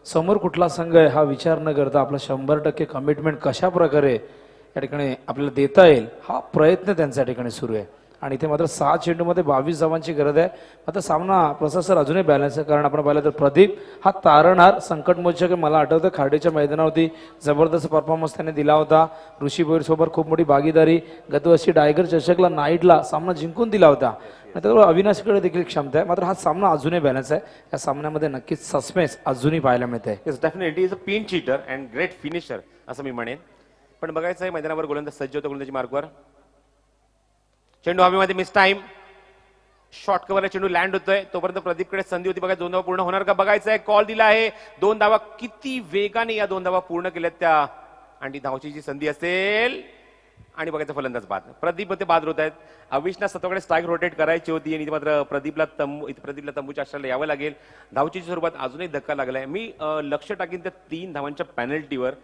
समोर कुठला संघ आहे हा विचार न करता आपला 100% कमिटमेंट कशा प्रकारे या ठिकाणी आपल्याला देता येईल हा प्रयत्न त्यांच्या ठिकाणी सुरू आहे. आणि इथे मात्र 6 चेंडूमध्ये 22 धावांची गरज आहे. मात्र सामना प्रसाद सर अजूनही बॅलन्स आहे. कारण आपण पाहिलं तर प्रदीप हा तारणहार संकटमोचक मला आठवतं खाडीच्या मैदानावरती जबरदस्त परफॉर्मन्स त्याने दिला होता. ऋषी भोईर सोबत खूप मोठी भागीदारी गतवर्षी टायगर चषकला नाईटला सामना जिंकून दिला होता. त्यामुळे अविनाशीकडे देखील क्षमता आहे. मात्र हा सामना अजूनही बॅलन्स आहे. या सामन्यामध्ये नक्कीच सस्पेन्स अजूनही पाहायला मिळते. Definitely is a pin cheater and great finisher असं मी म्हणेन. पण बघायचं आहे मैदानावर गोलंदाज सज्ज होतो गोलंदाजी मार्कवर. चेंडू हवेमध्ये मिस टाइम. शॉर्ट कव्हरला चेंडू लँड होतोय तोपर्यंत प्रदीपकडे संधी होती. बघा 2 धावा पूर्ण होणार का बघायचं आहे. कॉल दिला आहे. 2 धावा किती वेगाने या 2 धावा पूर्ण केल्यात त्या आणि धावची जी संधी असेल आणि बघायचं फलंदाज बाद. प्रदीप ते बाद होत आहेत. अविशना सत्वाकडे स्ट्राईक रोटेट करायची होती आणि मात्र प्रदीपला तंबूच्या आश्रयाला यावं लागेल. धावची स्वरूपात अजूनही धक्का लागलाय. मी लक्ष टाकीन त्या 3 धावांच्या पेनल्टीवर.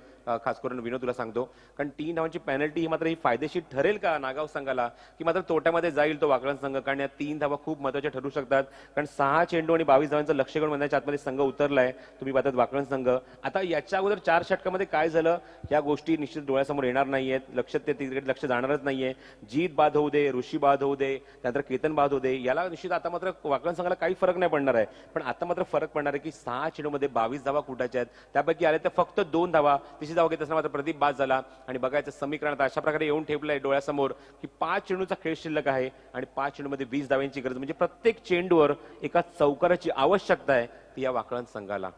खास करून विनोद तुला सांगतो कारण 3 धावांची पेनल्टी ही मात्र ही फायदेशीर ठरेल का नागाव संघाला की मात्र तोट्यामध्ये जाईल तो वाकळण संघ. कारण या 3 धावा खूप महत्वाच्या ठरू शकतात. कारण 6 चेंडू आणि 22 धावांचं लक्ष घेऊन मैदानाच्या आतमध्ये संघ उतरलाय. तुम्ही पाहतात वाकळण संघ. आता याच्या अगोदर 4 षटकामध्ये काय झालं या गोष्टी निश्चित डोळ्यासमोर येणार नाहीयेत. लक्ष जाणारच नाहीये. जीत बाद होऊ दे, ऋषी बाद होऊ दे, त्यानंतर केतन बाद होऊ दे, याला निश्चित आता मात्र वाकळण संघाला काही फरक नाही पडणार आहे. पण आता मात्र फरक पडणार आहे की 6 चेंडूमध्ये 22 धावा कुठाच्या आहेत. त्यापैकी आले तर फक्त 2 धावा महत्वाची धाव घेत असताना मात्र प्रदीप बाद झाला आणि बघायचं समीकरणात अशा प्रकारे येऊन ठेवलंय डोळ्यासमोर की 5 चेंडूचा खेळ शिल्लक आहे आणि 5 चेंडूमध्ये 20 धावांची गरज, म्हणजे प्रत्येक चेंडूवर एका चौकाराची आवश्यकता आहे ती या वाकळण संघाला.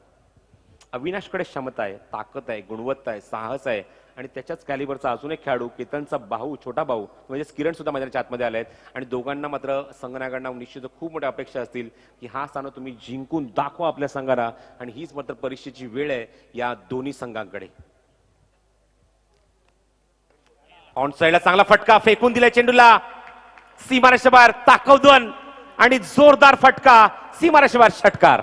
अविनाशकडे क्षमता आहे, ताकद आहे, गुणवत्ता आहे, साहस आहे आणि त्याच्याच कॅलिबरचा अजून एक खेळाडू केतनचा भाऊ, छोटा भाऊ म्हणजे किरण सुद्धा मैदानाच्या आतमध्ये आले आहेत आणि दोघांना मात्र संघनायकांना निश्चित खूप मोठ्या अपेक्षा असतील की हा सामना तुम्ही जिंकून दाखवा आपल्या संघाला आणि हीच मात्र परीक्षेची वेळ आहे या दोन्ही संघांकडे. ऑन साइडला चांगला फटका फेकून दिलाय चेंडूला सीमारेषेच्या बाहेर, ताकदवन आणि जोरदार फटका सीमारेषेच्या बाहेर षटकार.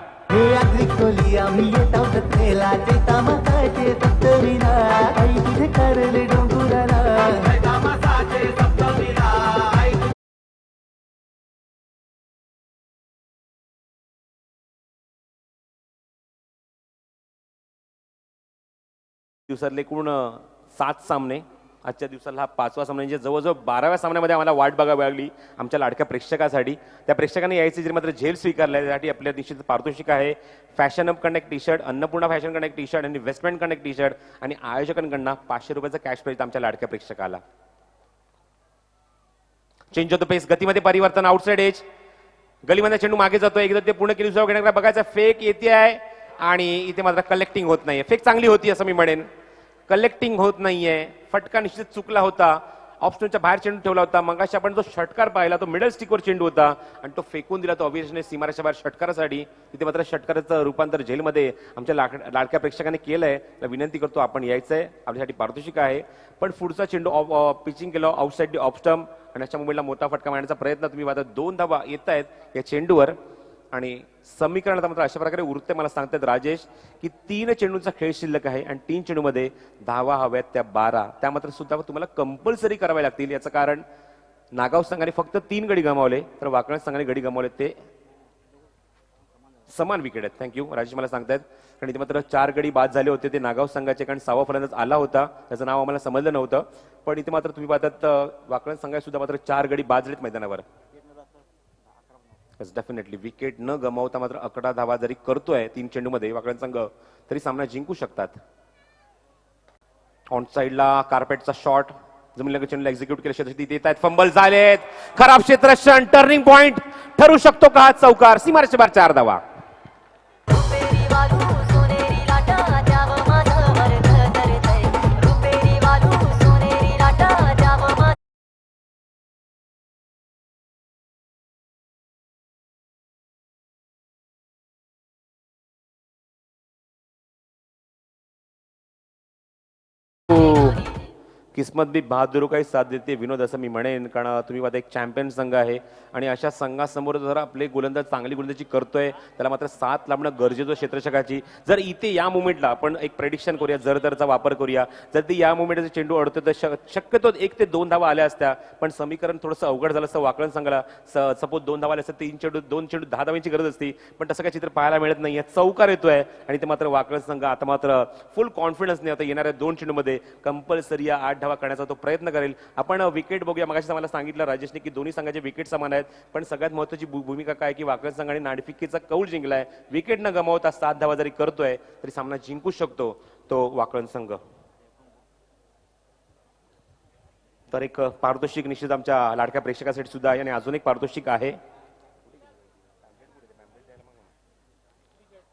दिवसातले एकूण 7 सामने, आजच्या दिवसाला हा 5वा सामना, म्हणजे जवळजवळ 12व्या सामन्यामध्ये आम्हाला वाट बघावी लागली आमच्या लाडक्या प्रेक्षकासाठी. त्या प्रेक्षकांनी यायचे जे मात्र झेल स्वीकारला त्यासाठी आपल्या निश्चित पारितोषिक आहे. फॅशन अप कडनं एक टी शर्ट, अन्नपूर्णा फॅशन कडनं एक टी शर्ट आणि इन्व्हेस्टमेंट कडनं एक टी शर्ट आणि आयोजकांकडनं 500 रुपयाचा कॅश प्राइज आमच्या लाडक्या प्रेक्षकाला. चेंज होतो पेस, गतीमध्ये परिवर्तन, आउटसाइड एज, गलीमध्ये चेंडू मागे जातोय, एकदा ते पूर्ण केली घेण्याकडे बघायचा, फेक येते आहे आणि इथे मात्र कलेक्टिंग होत नाहीये. फेक चांगली होती असं मी म्हणेन, कलेक्टिंग होत नाहीये. फटका निश्चित चुकला होता, ऑप्शनच्या बाहेर चेंडू ठेवला होता. मगाशी आपण जो षटकार पाहिला तो मिडल स्टिकवर चेंडू होता आणि तो फेकून दिला तो अविनाशने सीमारेषेच्या बाहेर षटकारासाठी. तिथे मात्र षटकाराचं रूपांतर जेलमध्ये आमच्या लाडक्या प्रेक्षकांनी केलंय. विनंती करतो आपण यायचंय, आपल्यासाठी पारितोषिक आहे. पण पुढचा चेंडू पिचिंग केलं आउटसाइड ऑफ स्टंप आणि अशा मुंबईला मोठा फटका मारण्याचा प्रयत्न. तुम्ही आता 2 धावा येत आहेत या चेंडूवर आणि समीकरणात मात्र अशा प्रकारे उरते. मला सांगतात राजेश की 3 चेंडूंचा खेळ शिल्लक आहे आणि 3 चेंडूमध्ये धावा हव्यात त्या 12, त्या मात्र सुद्धा तुम्हाला कंपल्सरी कराव्या लागतील. याचं कारण नागाव संघाने फक्त 3 गडी गमावले तर वाकण संघाने गडी गमावले ते समान विकेट आहेत. थँक्यू राजेश मला सांगतायत. आणि इथे मात्र 4 गडी बाद झाले होते ते नागाव संघाचे, कारण 6वा फलंदाज आला होता त्याचं नाव आम्हाला समजलं नव्हतं. पण इथे मात्र तुम्ही पाहतात वाकण संघाने सुद्धा मात्र 4 गडी बाद झालेत मैदानावर. डेफिनेटली विकेट न गमावता मात्र 11 धावा जरी करतोय 3 चेंडूमध्ये वाकण संघ तरी सामना जिंकू शकतात. ऑन साइडला कार्पेटचा शॉट जमिनीला चेंडूला एक्झिक्यूट केल्याशिवाय तिथे येत आहेत, फंबल झालेत, खराब क्षेत्ररक्षण, टर्निंग पॉइंट ठरू शकतो का हा चौकार. सीमारेषेच्या बाहेर 4 धावा. किस्मत भी बहादुर काही साथ देते विनोद असं मी म्हणेन, कारण तुम्ही आता एक चॅम्पियन संघ आहे आणि अशा संघासमोर जर आपले गोलंदाज चांगली गोलंदाजी करतोय त्याला मात्र साथ लाभणं गरजेचं क्षेत्ररक्षकाची. जर इथे या मुवमेंटला आपण एक प्रेडिक्शन करूया, जरचा वापर करूया, जर ती या मुवमेंटचा चेंडू अडतो तर शक्यतो 1 ते 2 धावा आल्या असत्या. पण समीकरण थोडंसं अवघड झालं असतं वाकण संघाला. सपोज 2 धावा आल्या असतात 2 चेंडू 10 धावांची गरज असती, पण तसं काही चित्र पाहायला मिळत नाहीये. चौकार येतोय आणि ते मात्र वाकण संघ आता मात्र फुल कॉन्फिडन्सने आता येणाऱ्या 2 चेंडूमध्ये कंपल्सरी 8 धावा करण्याचा तो प्रयत्न करेल. आपण विकेट बघूया. मगाशी आम्हाला सांगितलं राजेशने की दोन्ही संघाचे विकेट समान आहेत, पण सगळ्यात महत्त्वाची भूमिका काय की वाकण संघाने नाणेफेकीचा कौल जिंकलाय. विकेट न गमावता 7 धावा जरी करतोय तरी सामना जिंकू शकतो तो वाकण संघ. तर एक पारितोषिक निश्चित आमच्या लाडक्या प्रेक्षकासाठी सुद्धा आहे आणि अजून एक पारितोषिक आहे.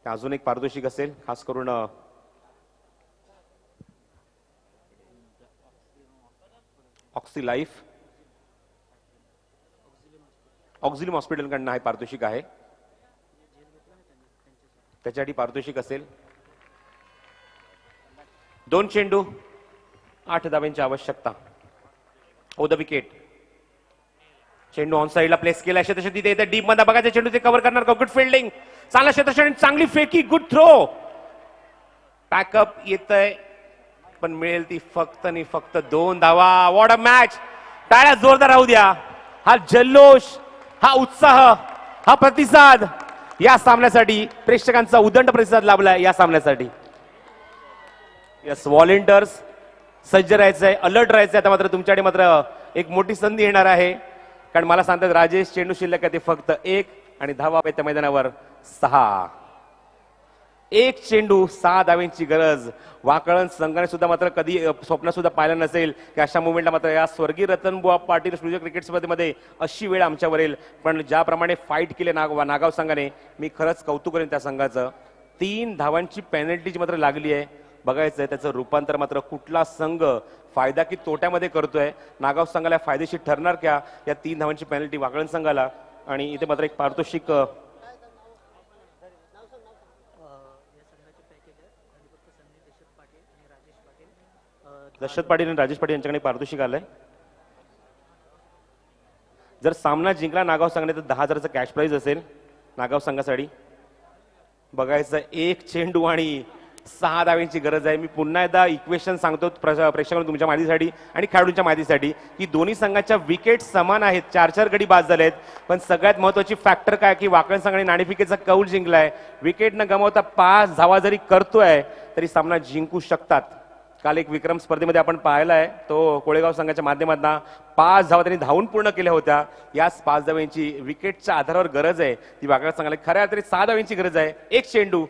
अजून एक पारितोषिक असेल खास करून ऑक्सी लाईफ ऑक्झिलियम हॉस्पिटलकडनं हे पारितोषिक आहे. त्याच्यासाठी पारितोषिक असेल 2 चेंडू 8 धाव्यांची आवश्यकता. ओ द विकेट. चेंडू ऑन साइडला प्लेस केला, क्षेत्ररक्षण तिथे येते डीप मध्ये बघायचं चेंडू ते कव्हर करणार का. गुड फिल्डिंग, चांगला क्षेत्ररक्षण, चांगली फेकी, गुड थ्रो. पॅकअप येतंय पण मिळेल ती फक्त आणि फक्त 2 धावा. What a match. टाळ्या जोरदार राहू द्या. हा जल्लोष, हा उत्साह, हा प्रतिसाद या सामन्यासाठी प्रेक्षकांचा उदंड प्रतिसाद लाभलाय या सामन्यासाठी. यस, व्हॉलेंटियर्स सज्ज राहायचंय, अलर्ट राहायचंय. आता मात्र तुमच्याकडे मात्र एक मोठी संधी येणार आहे, कारण मला सांगतात राजेश चेंडू शिल्लक आहे ते फक्त 1 आणि धावा त्या मैदानावर 6. एक चेंडू 6 धावांची गरज. वाकळण संघाने सुद्धा मात्र कधी स्वप्न सुद्धा पाहिलं नसेल की अशा मुवमेंटला मात्र या स्वर्गीय रतनबुवा पाटील स्टुडिओ क्रिकेट स्पर्धेमध्ये अशी वेळ आमच्यावर येईल. पण ज्याप्रमाणे फाईट केले नागाव संघाने, मी खरंच कौतुक करेन त्या संघाचं. 3 धावांची पेनल्टी जी मात्र लागली आहे, बघायचं आहे त्याचं रूपांतर मात्र कुठला संघ फायदा की तोट्यामध्ये करतोय. नागाव संघाला फायदेशीर ठरणार का या 3 धावांची पेनल्टी वाकळण संघाला. आणि इथे मात्र एक पारितोषिक दशरथ पाटील आणि राजेश पाटील यांच्याकडे पारितोषिक आलंय. जर सामना जिंकला नागाव संघाने तर 10,000चं कॅश प्राइज असेल नागाव संघासाठी. बघायचं एक चेंडू आणि 6 धावांची गरज आहे. मी पुन्हा एकदा इक्वेशन सांगतो प्रेक्षकांना तुमच्या माहितीसाठी आणि खेळाडूंच्या माहितीसाठी की दोन्ही संघांच्या विकेट समान आहेत. 4-4 गडी बाद झाले आहेत. पण सगळ्यात महत्वाची फॅक्टर काय की वाकळण संघाने नाणेफेकीचा कौल जिंकलाय. विकेट न गमावता 5 धावा जरी करतोय तरी सामना जिंकू शकतात. काल एक विक्रम स्पर्धेमध्ये आपण पाहिला आहे, तो कोळेगाव संघाच्या माध्यमातून 5 धावा त्यांनी धावून पूर्ण केल्या होत्या. याच 5 धावांची विकेटच्या आधारावर गरज आहे ती वाकळण संघाला. खऱ्या अर्थाने 6 धावांची गरज आहे. एक चेंडू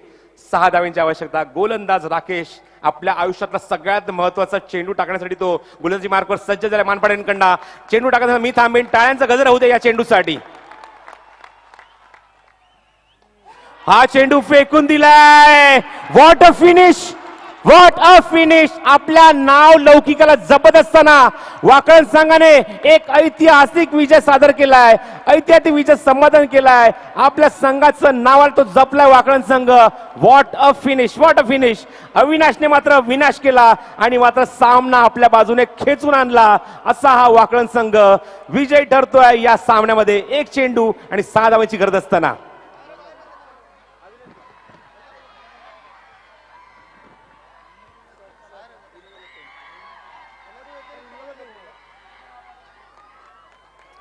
6 धावांची आवश्यकता. गोलंदाज राकेश आपल्या आयुष्यातला सगळ्यात महत्वाचा चेंडू टाकण्यासाठी तो गोलंदाजी मार्कवर सज्ज झाला. मानपाड्यांकडनं चेंडू टाकताना मी थांबेन. टाळ्यांचा गजर होऊ दे या चेंडूसाठी. हा चेंडू फेकून दिलाय. What a finish, what a finish. आपल्या नाव लौकिकाला जपत असताना वाकळण संघाने एक ऐतिहासिक विजय सादर केलाय. ऐतिहासिक विजय संपादन केलाय. आपल्या संघाचं नावाला तो जपलाय वाकळण संघ. What a finish, what a finish. अविनाशने मात्र विनाश केला आणि मात्र सामना आपल्या बाजूने खेचून आणला. असा हा वाकळण संघ विजय ठरतोय या सामन्यामध्ये. एक चेंडू आणि 6 धावांची गरज असताना.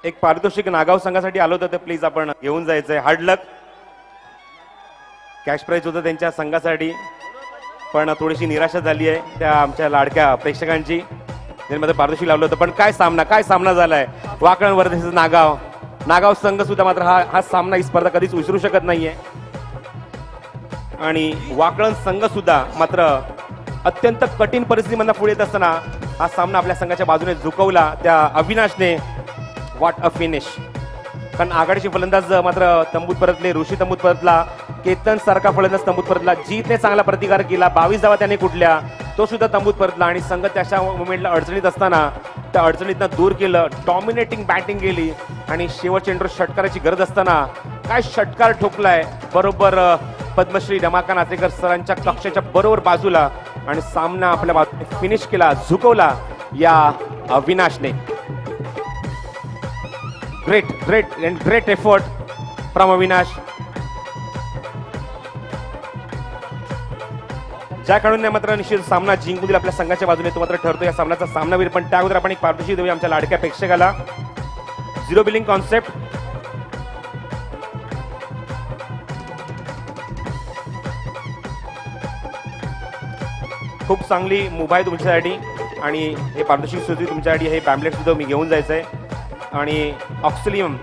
एक पारितोषिक नागाव संघासाठी आलं होतं, ते प्लीज आपण घेऊन जायचंय. हार्ड लक. कॅश प्राइज होतं त्यांच्या संघासाठी, पण थोडीशी निराशा झाली आहे त्या आमच्या लाडक्या प्रेक्षकांची. त्यांनी मात्र पारितोषिक लावलं होतं. पण काय सामना झालाय. वाकळण वर्सेस नागाव संघ सुद्धा मात्र हा सामना, ही स्पर्धा कधीच विसरू शकत नाहीये. आणि वाकळण संघ सुद्धा मात्र अत्यंत कठीण परिस्थितीमधून पुढे येत असताना हा सामना आपल्या संघाच्या बाजूने झुकवला त्या अविनाशने. What a finish. कारण आघाडीचे फलंदाज मात्र तंबूत परतले. ऋषी तंबूत परतला. केतन सारखा फलंदाज तंबूत परतला. जीतने चांगला प्रतिकार केला. 22 धावा त्याने कुठल्या, तो सुद्धा तंबूत परतला. आणि संघ त्याच्या मुवमेंटला अडचणीत असताना त्या अडचणीतनं दूर केलं. डॉमिनेटिंग बॅटिंग केली आणि शेवट चेंडूवर षटकाराची गरज असताना काय षटकार ठोकलाय बरोबर पद्मश्री रमाकांत आचरेकर सरांच्या कक्षाच्या बरोबर बाजूला. आणि सामना आपल्या बाजूने फिनिश केला, झुकवला या अविनाशने. Great effort from Avinash. ज्या खेळाडूंनी मात्र निश्चित सामना जिंकून दिला आपल्या संघाच्या बाजूने, तो मात्र ठरतो या सामन्याचा सामनावीर. पण त्या अगोदर आपण एक पारितोषिक देऊया आमच्या लाडक्या प्रेक्षकाला. 0 बिलिंग कॉन्सेप्ट. खूप चांगली मुभा आहे तुमच्यासाठी आणि हे पारितोषिक सुद्धा तुमच्यासाठी हे पॅम्पलेट सुद्धा मी घेऊन जायचंय. आणि ऑक्सिलियम